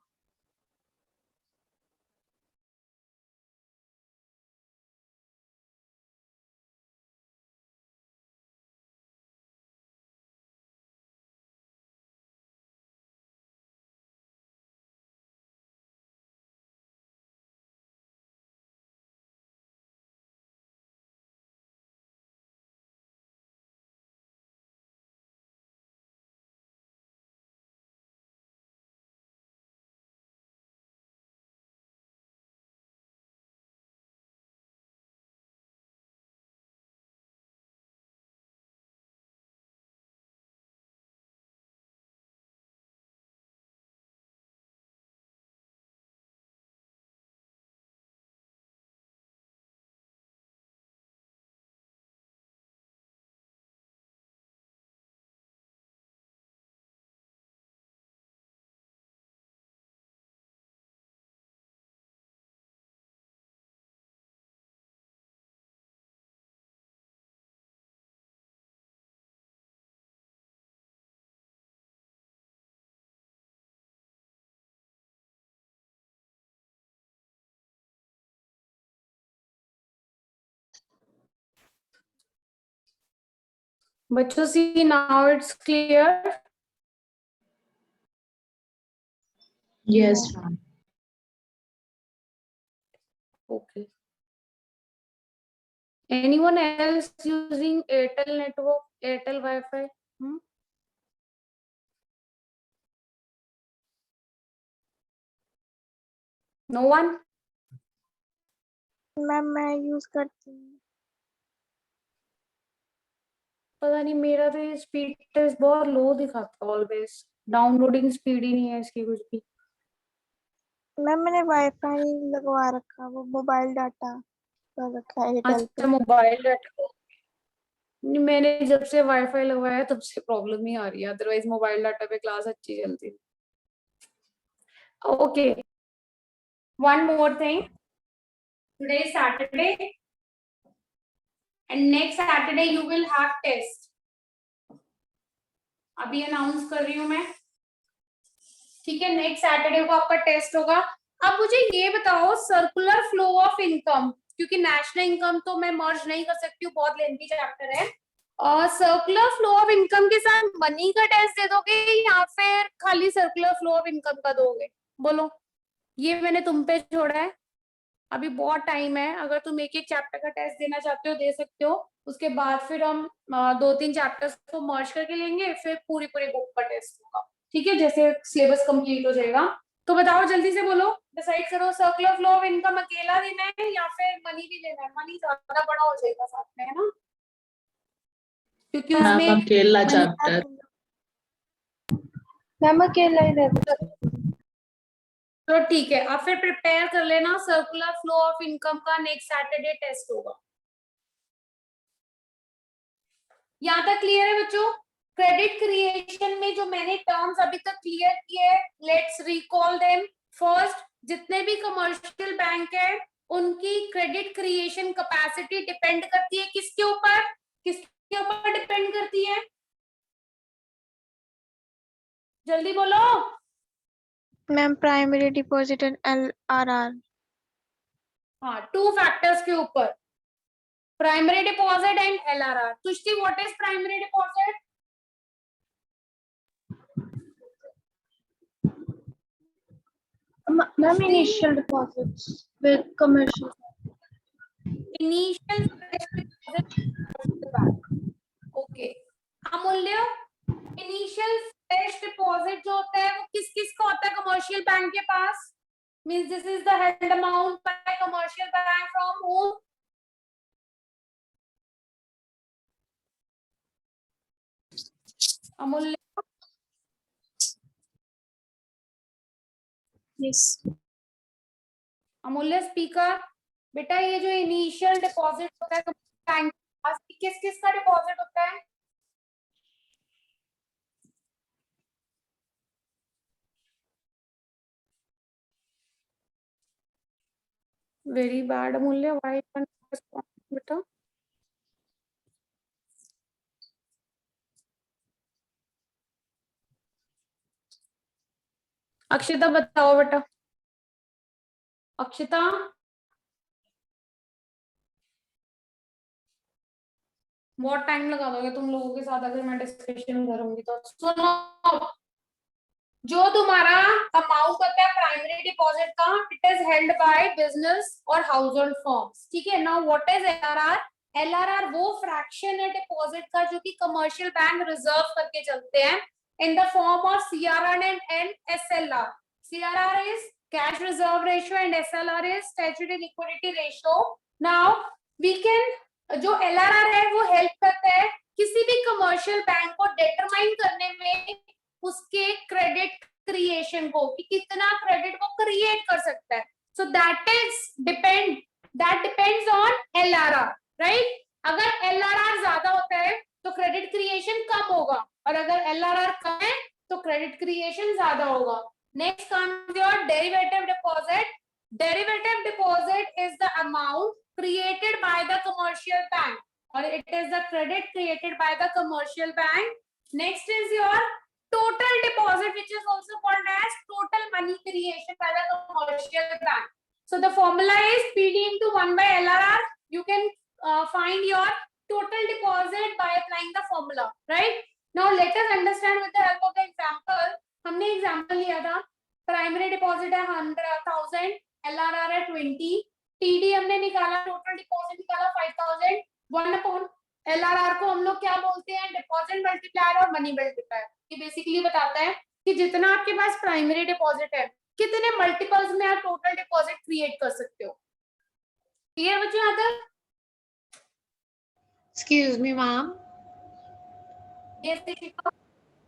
बच्चों see now it's clear. Yes, ma'am. Okay. Anyone else using Airtel network, Airtel Wi-Fi? No one? Ma'am मैं यूज करती हूँ। पता नहीं, मेरा तो ये स्पीड टेस्ट बहुत लो दिखाता है ऑलवेज। डाउनलोडिंग स्पीड ही नहीं है इसकी कुछ भी। मैम मैंने वाईफाई लगवा रखा, वो मोबाइल डाटा कर रखा है एयरटेल अच्छा पे। Mobile data. नहीं, मैंने जब से वाईफाई लगवाया तब से प्रॉब्लम ही आ रही है, अदरवाइज मोबाइल डाटा पे क्लास अच्छी चलती है। Okay, one more thing, today is Saturday and next Saturday you will have test. अभी अनाउंस कर रही हूँ मैं, ठीक है? नेक्स्ट सैटरडे को आपका टेस्ट होगा। अब मुझे ये बताओ, सर्कुलर फ्लो ऑफ इनकम, क्योंकि नेशनल इनकम तो मैं मर्ज नहीं कर सकती हूँ, बहुत लेंथी चैप्टर है। और सर्कुलर फ्लो ऑफ इनकम के साथ मनी का टेस्ट दे दोगे या फिर खाली सर्कुलर फ्लो ऑफ इनकम का दोगे? बोलो, ये मैंने तुम पे छोड़ा है। अभी बहुत टाइम है, अगर तुम एक एक चैप्टर का टेस्ट देना चाहते हो दे सकते हो, उसके बाद फिर हम 2-3 चैप्टर्स को मर्ज करके लेंगे, फिर पूरी पूरी बुक का टेस्ट होगा, ठीक है? जैसे सिलेबस कंप्लीट हो जाएगा। तो बताओ जल्दी से बोलो, डिसाइड करो, सर्कुलर फ्लो ऑफ इनकम अकेला देना है या फिर मनी भी लेना है? मनी ज्यादा बड़ा हो जाएगा साथ में, है ना, क्योंकि मैम उसमें अकेला मनी चैप्टर। मैम अकेला ही रहता। तो ठीक है, अब फिर प्रिपेयर कर लेना, सर्कुलर फ्लो ऑफ इनकम का नेक्स्ट सैटरडे टेस्ट होगा। यहाँ तक क्लियर है बच्चों? क्रेडिट क्रिएशन में जो मैंने टर्म्स अभी तक क्लियर किए हैं, लेट्स रिकॉल देम। फर्स्ट, जितने भी कमर्शियल बैंक है उनकी क्रेडिट क्रिएशन कैपेसिटी डिपेंड करती है किसके ऊपर? किसके ऊपर डिपेंड करती है? जल्दी बोलो। Ma'am primary deposit and LRR। हाँ, 2 फैक्टर्स के ऊपर, Primary deposit and LRR. Tushti, what is primary deposit? Ma'am, initial deposits with commercial. Initial fresh deposit with the bank. Okay. अमूल्य, initial fresh deposit जो होता है वो किस किस का होता है commercial bank के पास? Means this is the held amount by commercial bank from whom? अमूल्य. Yes. अमूल्य स्पीकर. बेटा ये जो इनिशियल डिपॉजिट होता है बैंक के पास किस किस का डिपॉजिट होता है? वेरी बैड अमूल्य, व्हाई कैन बेटा? अक्षिता बताओ बेटा. अक्षिता. बहुत टाइम लगा दोगे तुम लोगों के साथ अगर मैं डिस्कशन करूंगी तो. सुनो, जो तुम्हारा अमाउंट होता है प्राइमरी डिपॉजिट का, it is held by business और हाउस होल्ड फर्म्स. ठीक है. Now what is LRR? LRR वो फ्रैक्शन है डिपॉजिट का जो कि कमर्शियल बैंक रिजर्व करके चलते हैं in the form of CRR and SLR. CRR is cash reserve ratio and SLR is statutory liquidity ratio. Now we can, जो LRR है वो हेल्प करता है किसी भी कमर्शियल बैंक को डिटरमाइन करने में उसके क्रेडिट क्रिएशन को, कि कितना क्रेडिट वो क्रिएट कर सकता है. So that depends on LRR, right? अगर LRR ज्यादा होता है तो क्रेडिट क्रिएशन कम होगा, और अगर LRR कम है तो क्रेडिट क्रिएशन ज्यादा होगा. Next comes your derivative deposit. Derivative deposit is the amount created by the commercial bank, or it is the credit created by the commercial bank. Next is your total deposit, which is also called as total money creation by the commercial bank. So the formula is PD into 1 by LRR. You can find your total deposit by applying the formula, right? Now let us understand with the help of the example. हमने example लिया था. Primary deposit है 100,000, LRR है 20, TD हमने निकाला, total deposit निकाला 5,000. 1 upon LRR को हम लोग क्या बोलते हैं? डिपॉजिट मल्टीप्लायर और मनी मल्टीप्लायर. ये बेसिकली बताता है कि जितना आपके पास प्राइमरी डिपॉजिट है कितने मल्टीपल्स में आप टोटल डिपॉजिट क्रिएट कर सकते हो. क्लियर बच्चों यहाँ तक? Excuse me ma'am. ये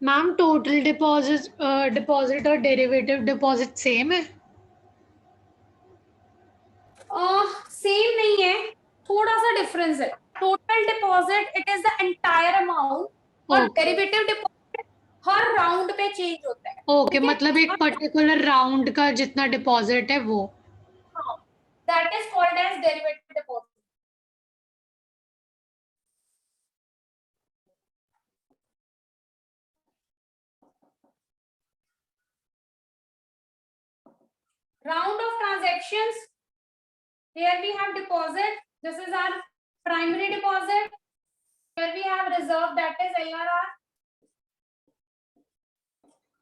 मैम टोटल डिपॉजिट और डेरिवेटिव डिपॉजिट सेम है? सेम नहीं है, थोड़ा सा डिफरेंस है. Total deposit it is the entire amount, और डेरिवेटिव डिपॉजिट हर राउंड पे चेंज होता है. ओके, मतलब एक पर्टिकुलर राउंड का जितना डिपॉजिट है वो. That is called as derivative deposit. Round of transactions. Here we have deposit. This is our primary deposit. Here we have reserve, that is LRR.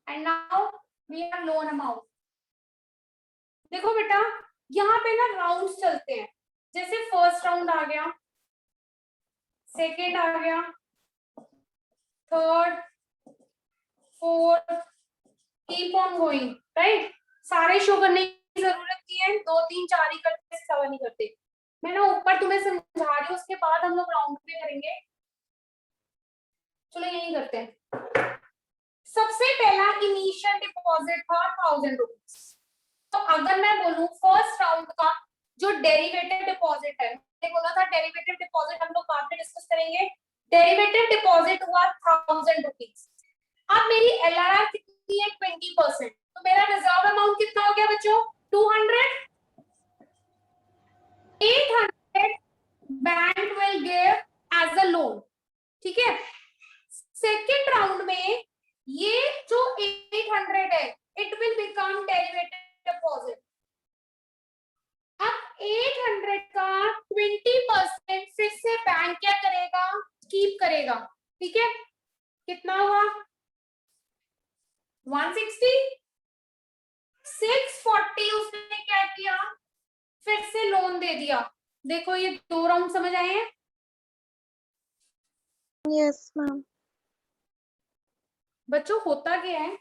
And now we have loan amount. देखो बेटा, यहाँ पे ना rounds चलते हैं. जैसे first round आ गया, second आ गया, third, fourth, keep on going, right? सारे शो करने की जरूरत नहीं है, 2 3 4 ही करते, 7 नहीं करते. मैं ना ऊपर तुम्हें समझा रही हूँ, उसके बाद हम लोग राउंड पे करेंगे. चलो यही करते हैं. सबसे पहला इनिशियल डिपॉजिट था 1000 रुपीज. तो अगर मैं बोलूं फर्स्ट राउंड का जो डेरिवेटिव डिपॉजिट है, मैंने बोला था डेरिवेटिव डिपॉजिट हम लोग बाद में डिस्कस करेंगे. डेरिवेटिव डिपॉजिट हुआ 1000 रुपीज. अब मेरी एलआरआर कितनी है? 20%. तो मेरा रिजर्व अमाउंट कितना हो गया बच्चों? 200. 800 bank will give as a loan. ठीक है. सेकेंड राउंड में ये जो 800 है it will become derivative deposit. अब 800 का 20% फिर से 160, 640 उसने क्या किया, फिर से लोन दे दिया। देखो ये 2 राउंड समझ आए हैं? Yes ma'am. बच्चों होता क्या है,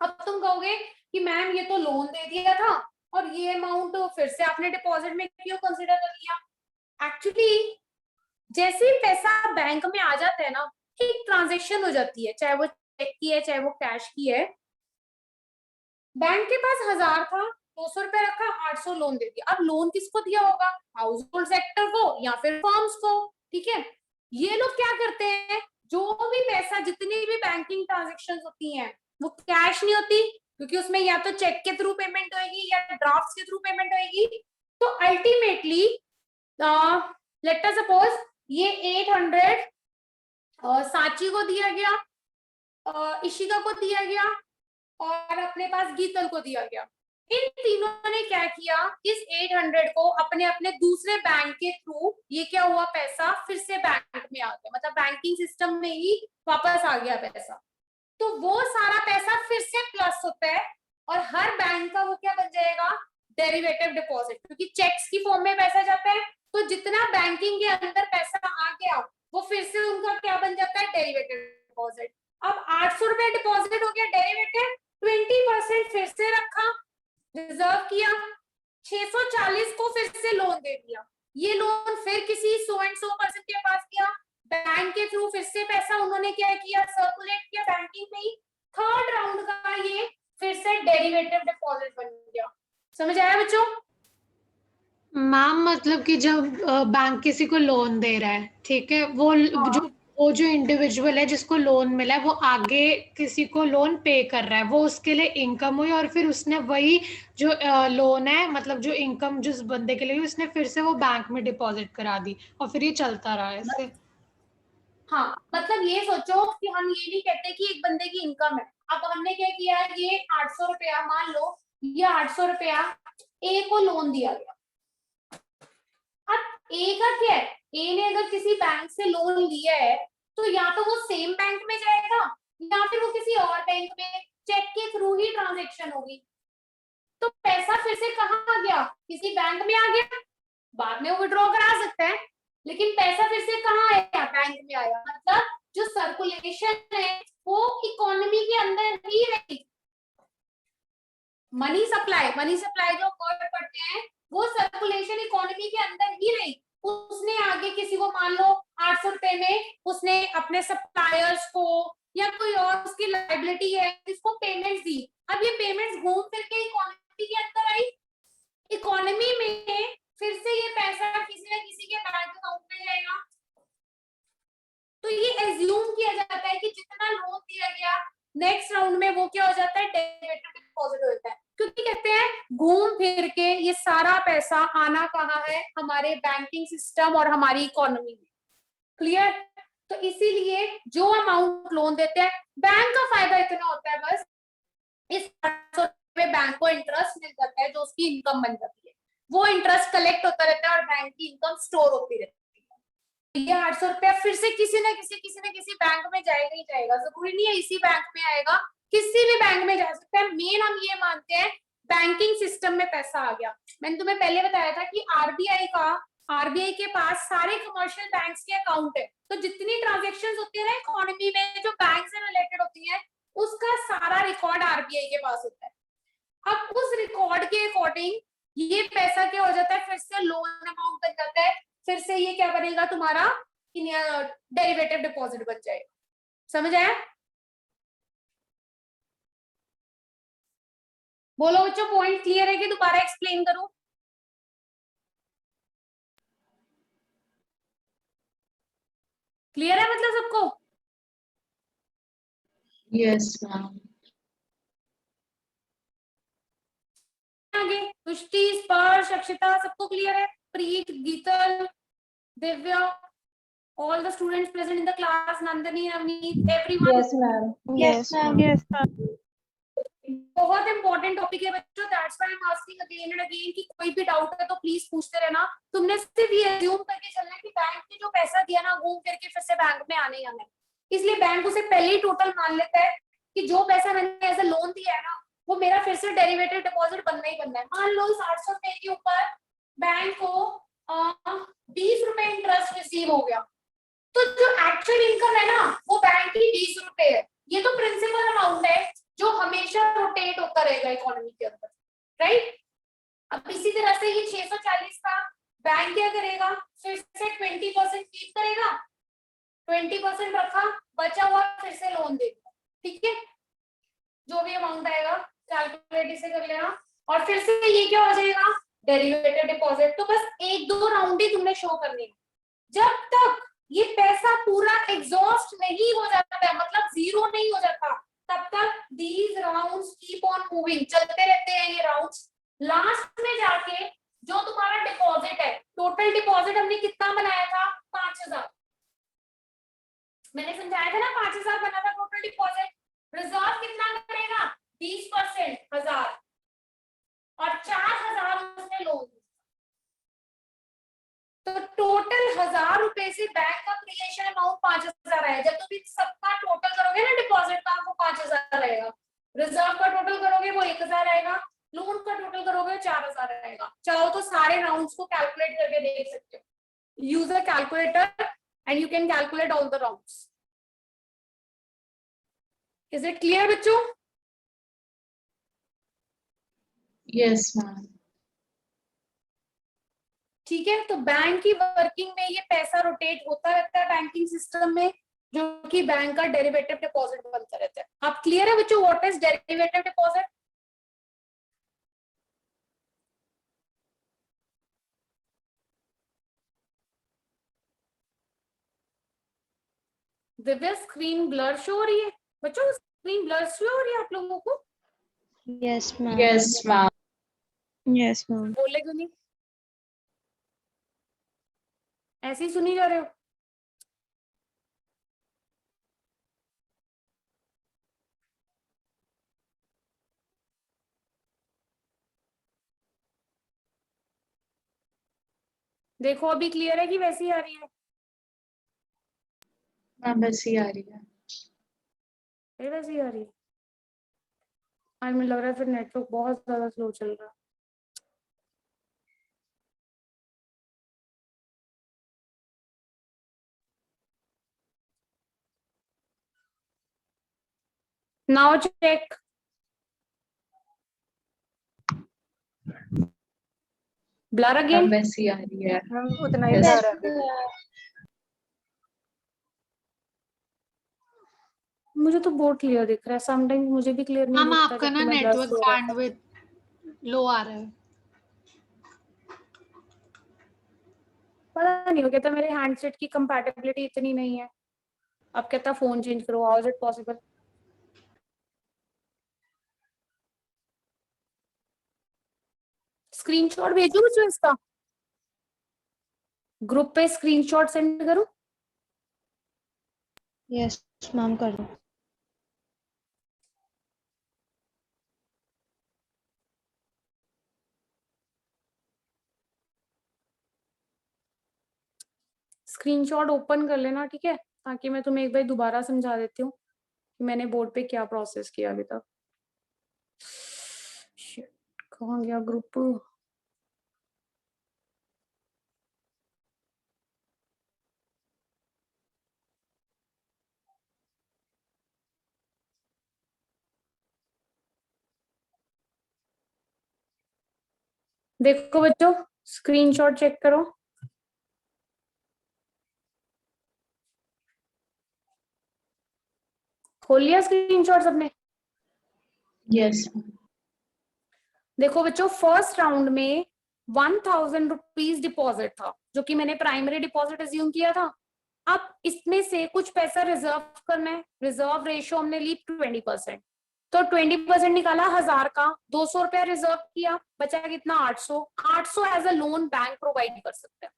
अब तुम कहोगे कि मैम ये तो लोन दे दिया था और ये अमाउंट फिर से आपने डिपॉजिट में क्यों कंसिडर कर लिया? एक्चुअली जैसे ही पैसा बैंक में आ जाता है ना, एक ट्रांजेक्शन हो जाती है, चाहे वो चेक की है चाहे वो कैश की है। बैंक के पास 1000 था, 200 रुपए रखा, 800 लोन दे दिया। अब लोन किसको दिया होगा, हाउस होल्ड सेक्टर को या फिर फर्म्स को, ठीक है। ये लोग क्या करते हैं, जो भी पैसा, जितनी भी बैंकिंग ट्रांजेक्शन होती हैं वो कैश नहीं होती, क्योंकि उसमें या तो चेक के थ्रू पेमेंट होगी या ड्राफ्ट के थ्रू पेमेंट होगी। तो अल्टीमेटली लेट अस सपोज ये 800 सांची को दिया गया, इशिका को दिया गया और अपने पास गीतल को दिया गया। इन तीनों ने क्या किया, इस 800 को अपने अपने दूसरे बैंक के थ्रू, ये क्या हुआ, पैसा फिर से बैंक में आ गया, मतलब बैंकिंग सिस्टम में ही वापस आ गया पैसा। तो वो सारा पैसा फिर से प्लस होता है और हर बैंक का वो क्या बन जाएगा, डेरिवेटिव डिपॉजिट, क्योंकि चेक्स की फॉर्म में पैसा जाता है। तो जितना बैंकिंग के अंदर पैसा आ गया वो फिर से उनका क्या बन जाता है, डेरिवेटिव डिपॉजिट। अब 800 रुपए डिपॉजिट हो गया डेरिवेटिव, 20% फिर से रखा, रिजर्व किया, 640 को फिर से लोन दे दिया। ये लोन फिर किसी 100% के पास गया, बैंक के थ्रू फिर से पैसा उन्होंने क्या किया, सर्कुलेट किया बैंकिंग में ही। थर्ड राउंड का ये फिर से डेरिवेटिव डिपॉजिट बन गया। समझ आया बच्चों? मैम मतलब कि जब बैंक किसी को लोन दे रहा है, ठीक है, वो जो इंडिविजुअल है जिसको लोन मिला है वो आगे किसी को लोन पे कर रहा है, वो उसके लिए इनकम हुई और फिर उसने वही जो लोन है, मतलब जो इनकम जिस बंदे के लिए हुई, उसने फिर से वो बैंक में डिपॉजिट करा दी और फिर ये चलता रहा ऐसे। हाँ, मतलब ये सोचो कि हम ये नहीं कहते कि एक बंदे की इनकम है। अब हमने क्या किया, ये 800 रुपया, मान लो ये 800 रुपया ए को लोन दिया गया। अब ए का क्या है, ए ने अगर किसी बैंक से लोन लिया है तो या तो वो सेम बैंक में जाएगा या फिर वो किसी और बैंक में चेक के थ्रू ही ट्रांजेक्शन होगी। तो पैसा फिर से कहाँ आ गया, किसी बैंक में आ गया। बाद में वो विड्रॉ करा सकता है, लेकिन पैसा फिर से कहाँ आया, बैंक में आया। मतलब जो सर्कुलेशन है वो इकोनॉमी के अंदर ही रही। मनी सप्लाई जो वर्ड पढ़ते हैं वो सर्कुलेशन इकोनॉमी के अंदर ही रही। उसने आगे किसी को, मान लो 800 रुपए में उसने अपने सप्लायर्स को या कोई और उसकी लाइबिलिटी है इसको पेमेंट्स दी। अब ये पेमेंट्स घूम फिर के इकोनॉमी के अंदर आई, इकोनॉमी में फिर से ये पैसा किसी न किसी के बैंक अकाउंट में जाएगा। तो ये एज्यूम किया जाता है कि जितना लोन दिया गया नेक्स्ट राउंड में वो क्या हो जाता है, डेरिवेटिव डिपॉजिट हो जाता है। क्योंकि कहते हैं घूम फिर के ये सारा पैसा आना कहाँ है, हमारे बैंकिंग सिस्टम और हमारी इकोनॉमी में। क्लियर? तो इसीलिए जो अमाउंट लोन देते हैं, बैंक का फायदा इतना होता है बस इस 800 रुपए बैंक को इंटरेस्ट मिल जाता है जो उसकी इनकम बन जाती है। वो इंटरेस्ट कलेक्ट होता रहता है और बैंक की इनकम स्टोर होती रहती है। ये 800 रुपया फिर से किसी न किसी बैंक में जाएगा ही जाएगा। जरूरी नहीं है इसी बैंक में आएगा, किसी भी बैंक में जा सकता है। मेन हम ये मानते हैं बैंकिंग सिस्टम में पैसा आ गया। मैंने तुम्हें पहले बताया था कि आरबीआई के पास सारे कमर्शियल बैंक्स के अकाउंट है। तो जितनी ट्रांजेक्शंस होती है ना इकोनॉमी में जो बैंक से रिलेटेड होती है उसका सारा रिकॉर्ड आरबीआई के पास होता है। अब उस रिकॉर्ड के अकॉर्डिंग ये पैसा क्या हो जाता है, फिर से लोन अमाउंट बन जाता है, फिर से ये क्या बनेगा, तुम्हारा डेरिवेटिव डिपॉजिट बन जाएगा। समझ आया? बोलो बच्चों, पॉइंट क्लियर है कि दोबारा एक्सप्लेन करूं? क्लियर है मतलब सबको? Yes ma'am. आगे पुष्टि, स्पर्श, अक्षिता, सबको क्लियर है? प्रीत, गीतल, Divya, all the students present in the class, Nandini, Navneet, everyone? Yes ma'am. Yes ma'am. Yes ma'am. बहुत इंपॉर्टेंट टॉपिक है बच्चों, that's why I am asking again and again कि कोई भी डाउट है तो प्लीज पूछते रहना। तुमने सिर्फ ये अज्यूम करके चलना है कि बैंक ने जो पैसा दिया ना घूम फिर के फिर से बैंक में आने ही आना है, इसलिए बैंक उसे पहले ही टोटल मान लेता है कि जो पैसा मैंने एज अ लोन दिया है ना वो मेरा फिर से डेरिवेटिव डिपॉजिट बनना ही बनना है। मान लो इस 800 रुपए के ऊपर बैंक को 20 रुपए इंटरेस्ट रिसीव हो गया, तो जो एक्चुअल इनकम है ना वो बैंक की 20 रुपए है। ये तो प्रिंसिपल अमाउंट है जो हमेशा रोटेट होता रहेगा इकोनॉमी के अंदर, राइट। अब इसी तरह से ये 640 का बैंक क्या करेगा, फिर से 20% कीप करेगा, 20% रखा, बचा हुआ फिर से लोन देगा, ठीक है। जो भी अमाउंट आएगा कैलकुलेट इसे कर लेना, और फिर से ये क्या हो जाएगा, डेरिवेटिव डिपॉजिट। तो बस 1-2 राउंड ही तुमने शो करने हैं। जब तक ये पैसा पूरा एग्जॉस्ट नहीं हो जाता है, मतलब जीरो नहीं हो जाता, तब तक these rounds keep on moving, चलते रहते हैं ये राउंड्स। लास्ट में जाके जो तुम्हारा डिपॉजिट है, टोटल डिपॉजिट हमने कितना बनाया था, 5000। मैंने समझाया था ना 5000 बना था टोटल डिपॉजिट। रिजर्व कितना करेगा, 20% 1000, और 4000 उसने लोन। तो टोटल 1000 रुपए से बैंक का क्रिएशन अमाउंट 5000 आया। जब तुम सबका टोटल करोगे ना डिपॉजिट का, वो 5000 आएगा। रिजर्व का टोटल करोगे वो 1000 आएगा, लोन का टोटल करोगे 4000 आएगा। चाहो तो सारे राउंड्स को कैलकुलेट करके देख सकते हो। Use a calculator and you can calculate all the rounds. Is it clear बच्चों? Yes ma'am. ठीक है, तो बैंक की वर्किंग में ये पैसा रोटेट होता रहता है बैंकिंग सिस्टम में, जो कि बैंक का डेरिवेटिव डिपॉजिट बनता रहता है। आप क्लियर है बच्चों, what is derivative deposit? Divya screen blur show हो रही है बच्चों, स्क्रीन ब्लर शो हो रही है आप लोगों को? Yes ma'am. Yes ma'am. Yes ma'am. बोले क्यों नहीं, ऐसे ही सुनी जा रहे हो? देखो अभी क्लियर है कि वैसी आ रही है? मैम वैसी आ रही है। ये वैसी आ रही है? आज मुझे लग रहा है फिर नेटवर्क बहुत ज्यादा स्लो चल रहा है। Now check. Blur ma'am again? वैसी आ रही है। मैम उतना ही Yes. जा रहा है। मुझे तो बहुत क्लियर दिख रहा है, समटाइम्स मुझे भी क्लियर नहीं मैम दिखता आपका जबकि ना मैं ब्लर नेटवर्क से हो रहा है। बैंडविड्थ लो आ रहा है। पता नहीं, वो कहता मेरे हैंडसेट की कंपैटिबिलिटी इतनी नहीं है। अब कहता फोन चेंज करो, how is it possible? Screenshot भेजूं बच्चों इसका, ग्रुप पे स्क्रीनशॉट सेंड करूं? यस मैम कर दो। स्क्रीनशॉट ओपन कर लेना, ठीक है, ताकि मैं तुम्हें एक बार दोबारा समझा देती हूँ कि मैंने बोर्ड पे क्या प्रोसेस किया अभी तक। Shit, कहाँ गया ग्रुप? देखो बच्चों, स्क्रीनशॉट चेक करो। खोल लिया स्क्रीनशॉट सबने? यस। देखो बच्चों, फर्स्ट राउंड में 1000 रुपीज डिपॉजिट था, जो कि मैंने प्राइमरी डिपॉजिट अज्यूम किया था। अब इसमें से कुछ पैसा रिजर्व करना है। रिजर्व रेशियो हमने ली 20%, तो 20% निकाला 1000 का, 200 रुपया रिजर्व किया, बचा कितना, 800। 800 as a loan bank provide कर सकते हैं।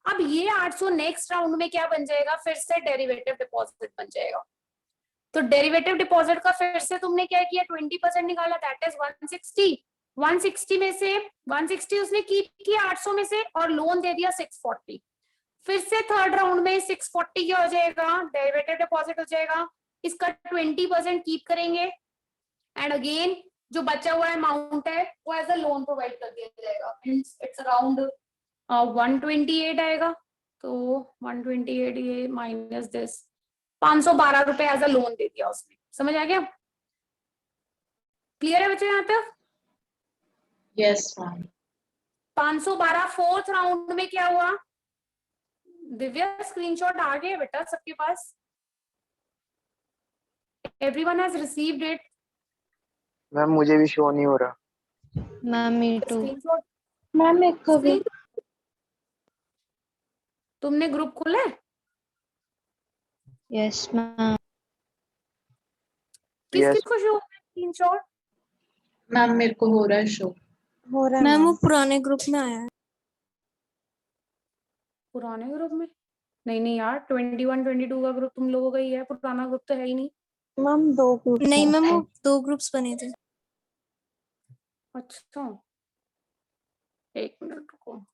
अब ये 800 नेक्स्ट राउंड में क्या बन जाएगा, फिर से डेरिवेटिव डिपॉजिट बन जाएगा। तो डेरिवेटिव डिपॉजिट का फिर से तुमने क्या किया, 20% निकाला, दैट इज 160। 160 में से 160 उसने कीप किया 800 में से, और लोन दे दिया 640। फिर से थर्ड राउंड में 640 क्या हो जाएगा, डेरिवेटिव डिपॉजिट हो जाएगा। इसका 20% कीप करेंगे एंड अगेन जो बचा हुआ अमाउंट है वो एज अ लोन प्रोवाइड कर दिया जाएगा. इट्स अराउंड 128 आएगा. तो 128 ये माइनस दिस 512 रुपए एज अ लोन दे दिया उसने. समझ आ गया? क्लियर है बच्चों यहाँ तक? Yes ma'am. 512 फोर्थ राउंड में क्या हुआ? दिव्या स्क्रीनशॉट आ गया बेटा सबके पास? Everyone has received it? Ma'am मुझे भी शो नहीं हो रहा. Ma'am me too. Screenshot ma'am मेरे को भी. तुमने ग्रुप खोला है? Yes ma'am. किस Yes. किस को शो हो रहा है स्क्रीनशॉट? मैम मेरे को हो रहा है शो. हो रहा है मैम वो मैम. पुराने ग्रुप में आया है। पुराने ग्रुप में? नहीं नहीं यार, 21 22 का ग्रुप तुम लोगों का ही है, पुराना ग्रुप तो है ही नहीं. Ma'am 2 group. नहीं मैम वो 2 ग्रुप्स बने थे। अच्छा, एक मिनट रुको.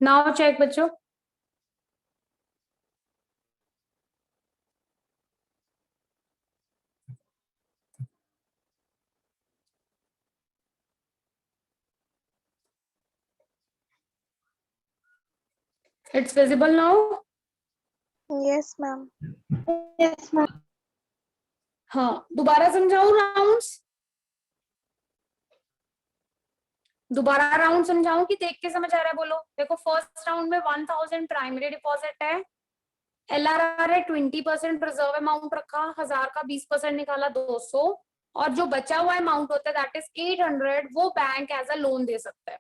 नाउ चेक बच्चों. It's visible now? Yes ma'am. Yes ma'am. हाँ, दोबारा समझाऊं राउंड्स? दोबारा राउंड समझाऊं कि देख के समझ आ रहा है? बोलो. देखो फर्स्ट राउंड में 1000 प्राइमरी डिपॉजिट है, LRR है 20%, रिजर्व अमाउंट रखा 1000 का 20% निकाला 200, और जो बचा हुआ अमाउंट होता है दैट इज 800, वो बैंक एज अ लोन दे सकता है.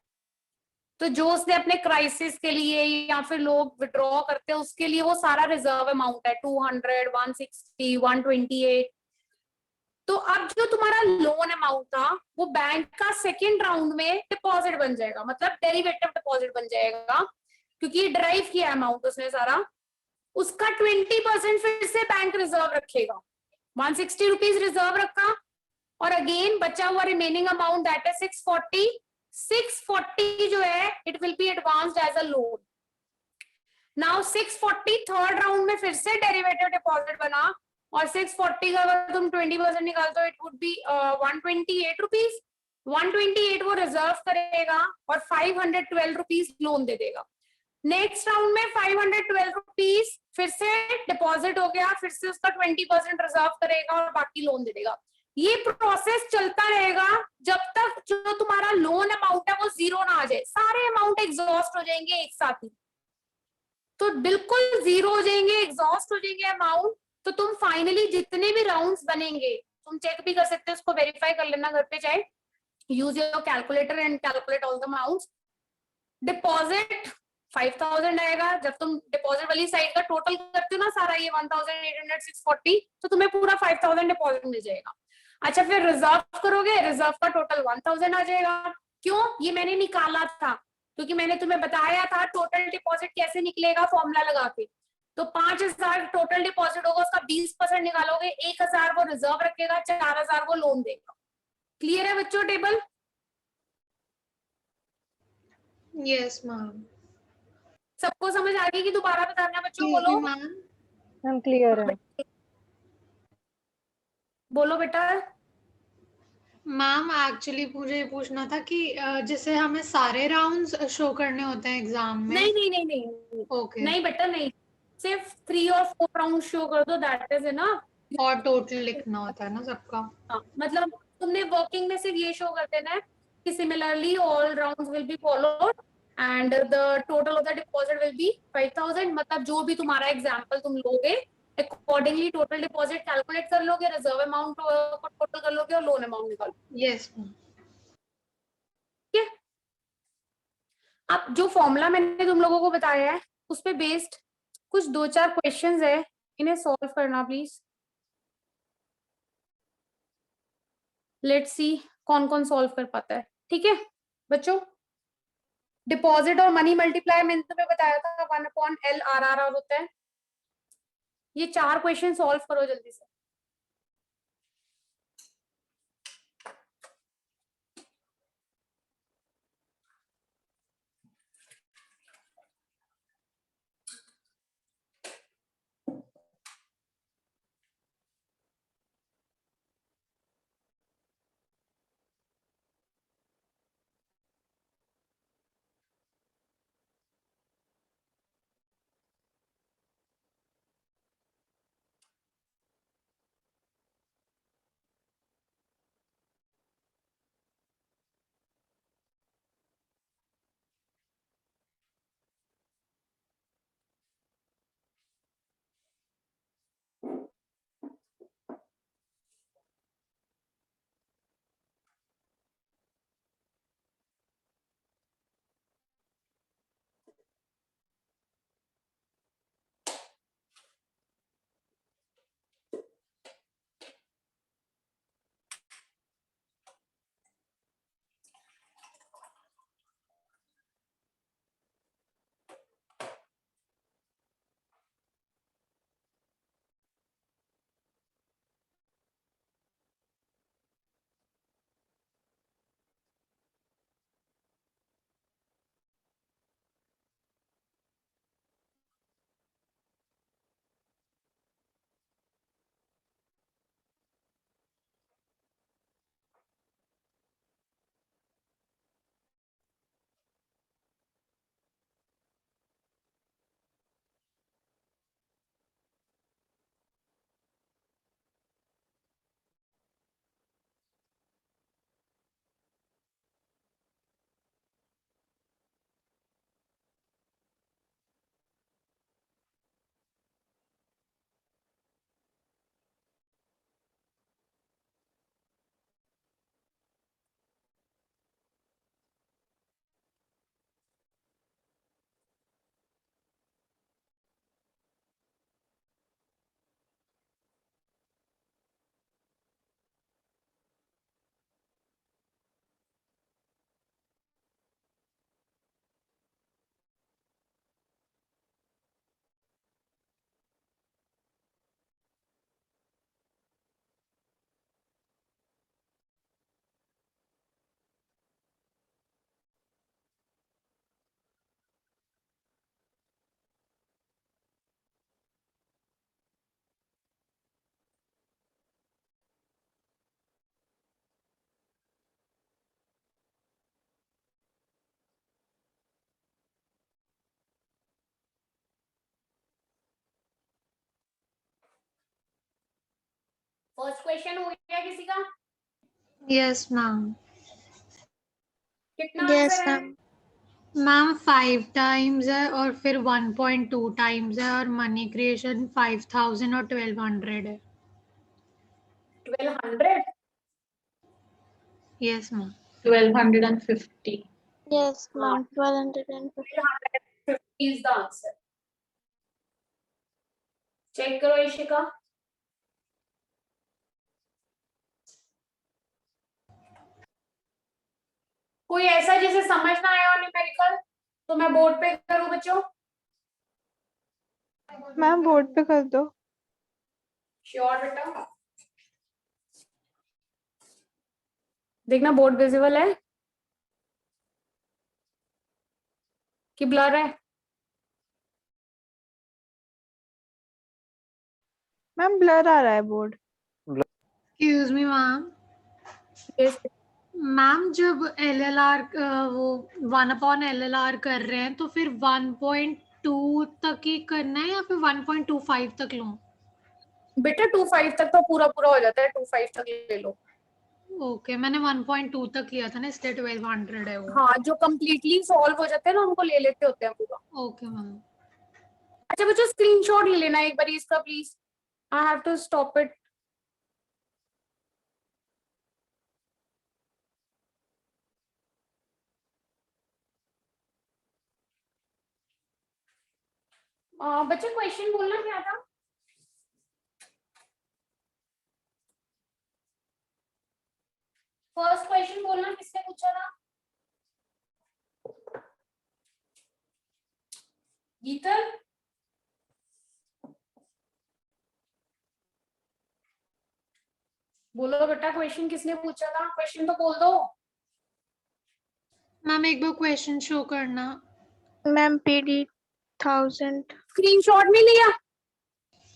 तो जो उसने अपने क्राइसिस के लिए या फिर लोग विड्रॉ करते हैं उसके लिए वो सारा रिजर्व अमाउंट है 200, 160, 128. तो अब जो तुम्हारा लोन अमाउंट था वो बैंक का सेकेंड राउंड में डिपॉजिट बन जाएगा, मतलब डेरिवेटिव डिपॉजिट बन जाएगा, क्योंकि ड्राइव किया अमाउंट उसने सारा. उसका 20% फिर से बैंक रिजर्व रखेगा. 160 रुपीज रिजर्व रखा, और अगेन बचा हुआ रिमेनिंग अमाउंट दैट है 640. 640 जो है it will be advanced as a loan. Now 640 third round में फिर से डेरिवेटिव डिपॉजिट बना, और 640 का अगर तुम 20% निकालते हो इट वुड बी 128 रुपीज. 128 वो रिजर्व करेगा और 512 रुपीज लोन दे देगा. नेक्स्ट राउंड में 512 रुपीज फिर से डिपॉजिट हो गया, फिर से उसका 20% रिजर्व करेगा और बाकी लोन दे देगा. ये प्रोसेस चलता रहेगा जब तक जो तुम्हारा लोन अमाउंट है वो जीरो ना आ जाए. सारे अमाउंट एग्जॉस्ट हो जाएंगे एक साथ ही, तो बिल्कुल जीरो हो जाएंगे, एग्जॉस्ट हो जाएंगे अमाउंट. तो तुम फाइनली जितने भी राउंड्स बनेंगे, तुम चेक भी कर सकते हो, उसको वेरीफाई कर लेना घर पे जाए. Use your calculator and calculate all the amounts. Deposit 5000 आएगा. जब तुम डिपॉजिट वाली साइड का टोटल करते हो ना सारा, ये 1800, 640, तो तुम्हें पूरा 5000 डिपॉजिट मिल जाएगा. अच्छा, फिर रिजर्व करोगे, रिजर्व का टोटल 1000 आ जाएगा. क्यों? ये मैंने निकाला था, क्योंकि मैंने तुम्हें बताया था टोटल डिपॉजिट कैसे निकलेगा फॉर्मूला लगा के. तो 5000 टोटल डिपॉजिट होगा, उसका 20% निकालोगे, 1000 वो रिजर्व रखेगा, 4000 वो लोन देगा. क्लियर है बच्चों टेबल? Yes ma'am. सबको समझ आ गई कि दोबारा बताना बच्चों? जी बोलो मैम। मैम क्लियर है. बोलो बेटा. मैम एक्चुअली मुझे ये पूछना था कि जैसे हमें सारे राउंड्स शो करने होते हैं एग्जाम में? नहीं नहीं नहीं नहीं ओके। नहीं बेटा नहीं, सिर्फ 3 और 4 राउंड शो कर दो, दैट इज इनफ. और टोटल लिखना होता है ना सबका? हाँ, मतलब तुमने वर्किंग में सिर्फ ये शो कर देना है कि similarly all rounds will be followed and the total of the deposit will be 5000. मतलब जो भी तुम्हारा एग्जांपल तुम लोगे अकॉर्डिंगली टोटल डिपॉजिट कैलकुलेट कर लोगे, रिजर्व अमाउंट को टोटल कर लोगे और लोन अमाउंट निकाल लोगे. Yes ma'am. ठीक है. अब जो फॉर्मूला मैंने तुम लोगों को बताया है उस पे बेस्ड कुछ 2-4 क्वेश्चंस है, इन्हें सॉल्व करना प्लीज. लेट्स सी कौन कौन सॉल्व कर पाता है. ठीक है बच्चों. डिपॉजिट और मनी मल्टीप्लाई मैंने तुम्हें बताया था 1/LRR होता है. ये 4 क्वेश्चन सॉल्व करो जल्दी से। फर्स्ट क्वेश्चन हो गया किसी का? Yes ma'am. कितना यस आंसर है? मैम। मैम 5 टाइम्स है और फिर 1.2 टाइम्स है और मनी क्रिएशन 5000 और 1200 है। 1200? Yes ma'am. 1250. Yes ma'am 1250। 1250 is the answer. Check करो इशिका। कोई ऐसा जिसे समझ ना आया हो न्यूमेरिकल तो मैं बोर्ड पे करूं बच्चों? मैम बोर्ड पे कर दो। श्योर बेटा? देखना बोर्ड विजिबल है कि ब्लर है? मैम ब्लर आ रहा है board. Excuse me ma'am. Yes. Ma'am जब LLR वो 1/LLR कर रहे हैं तो फिर 1.2 तक ही करना है या फिर 1.25 तक लूं? बेटा 25 तक तो पूरा पूरा हो जाता है, 25 तक ले लो। ओके मैंने 1.2 तक लिया था ना इसलिए 1200 है वो। हाँ, जो कंप्लीटली सॉल्व हो जाते हैं ना उनको ले लेते होते हैं पूरा। Okay ma'am. अच्छा बच्चों स्क्रीनशॉट ले लेना एक बार इसका please. I have to stop it. बच्चे क्वेश्चन बोलना क्या था? फर्स्ट क्वेश्चन बोलना किसने पूछा था? गीतल? बोलो बेटा, क्वेश्चन किसने पूछा था? क्वेश्चन तो बोल दो। मैम एक बार क्वेश्चन शो करना। Ma'am PD 1000। स्क्रीनशॉट नहीं लिया?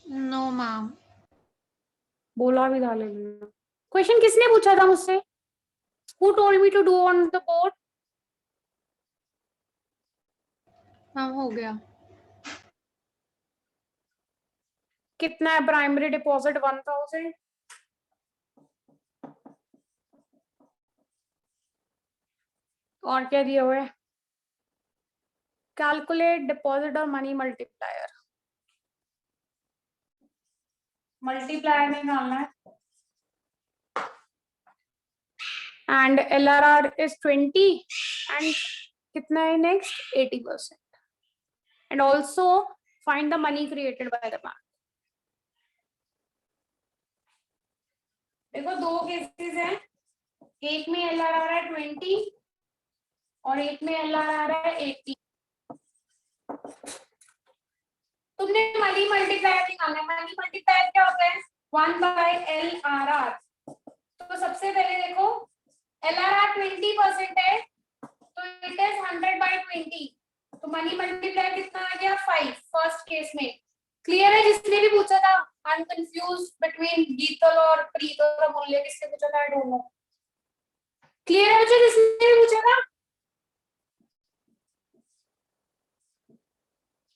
No ma'am. बोला भी था लेकिन। क्वेश्चन किसने पूछा था मुझसे? Who told me to do on the board? Ma'am हो गया। कितना है प्राइमरी डिपॉजिट? 1000। और क्या दिया हुआ है? कैलकुलेट डिपॉजिट और मनी मल्टीप्लायर। मल्टीप्लायर निकालना है। एंड LRR is 20 एंड कितना है next? 80%. And also find the money created by the bank. देखो दो केसेस हैं, एक में LRR है 20 और एक में LRR है 80। तुमने मनी मल्टीप्लायर निकालना है। मनी मल्टीप्लायर क्या होता है? 1/LRR। तो सबसे पहले देखो LRR 20% है तो इट इज 100/20। तो मनी मल्टीप्लायर कितना आ गया? 5 फर्स्ट केस में। क्लियर है? जिसने भी पूछा था, आई एम कंफ्यूज बिटवीन गीतल और प्रीत और अमूल्य, किसने पूछा था? I don't know. क्लियर है मुझे जिसने भी पूछा था?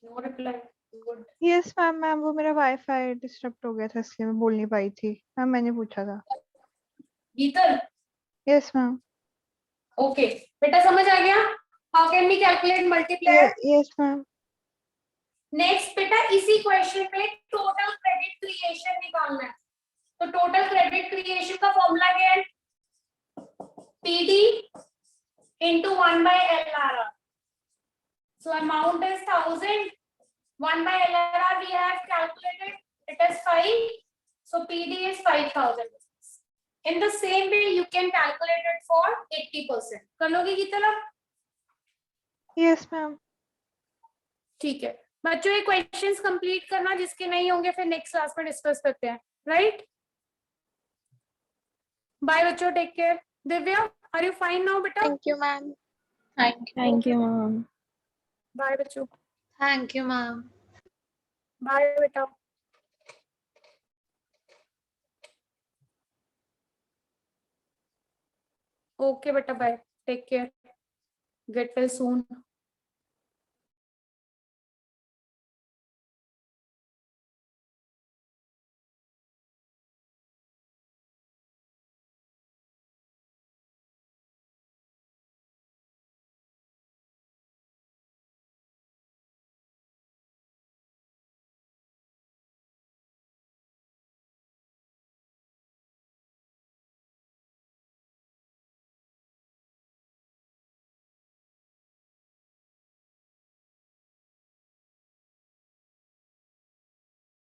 No reply. Good. Yes ma'am. Ma'am वो मेरा वाईफाई डिस्टर्ब हो गया था इसलिए मैं बोल नहीं पाई थी। मैम मैंने पूछा था। गीतल? Yes ma'am. ओके बेटा, समझ आ गया? How can we calculate multiplier? Yes ma'am. Next बेटा, इसी क्वेश्चन में टोटल क्रेडिट क्रिएशन निकालना है। तो टोटल क्रेडिट क्रिएशन का फॉर्मूला क्या है? PD into 1/LRR. So amount is 1000. 1/LRR we have calculated. It is 5. So PD is 5000. In the same way, you can calculate it for 80%. कर लोगे कितना? Yes ma'am. ठीक है बच्चों, ये क्वेश्चंस कंप्लीट करना, जिसके नहीं होंगे फिर नेक्स्ट क्लास में डिस्कस करते हैं। राइट? बाय बच्चों, take care. Divya, are you fine now बेटा? Thank you ma'am. Thank you. Ma'am. Bye बच्चों। Thank you ma'am. बाय बेटा। ओके बेटा, bye, take care, get well सून।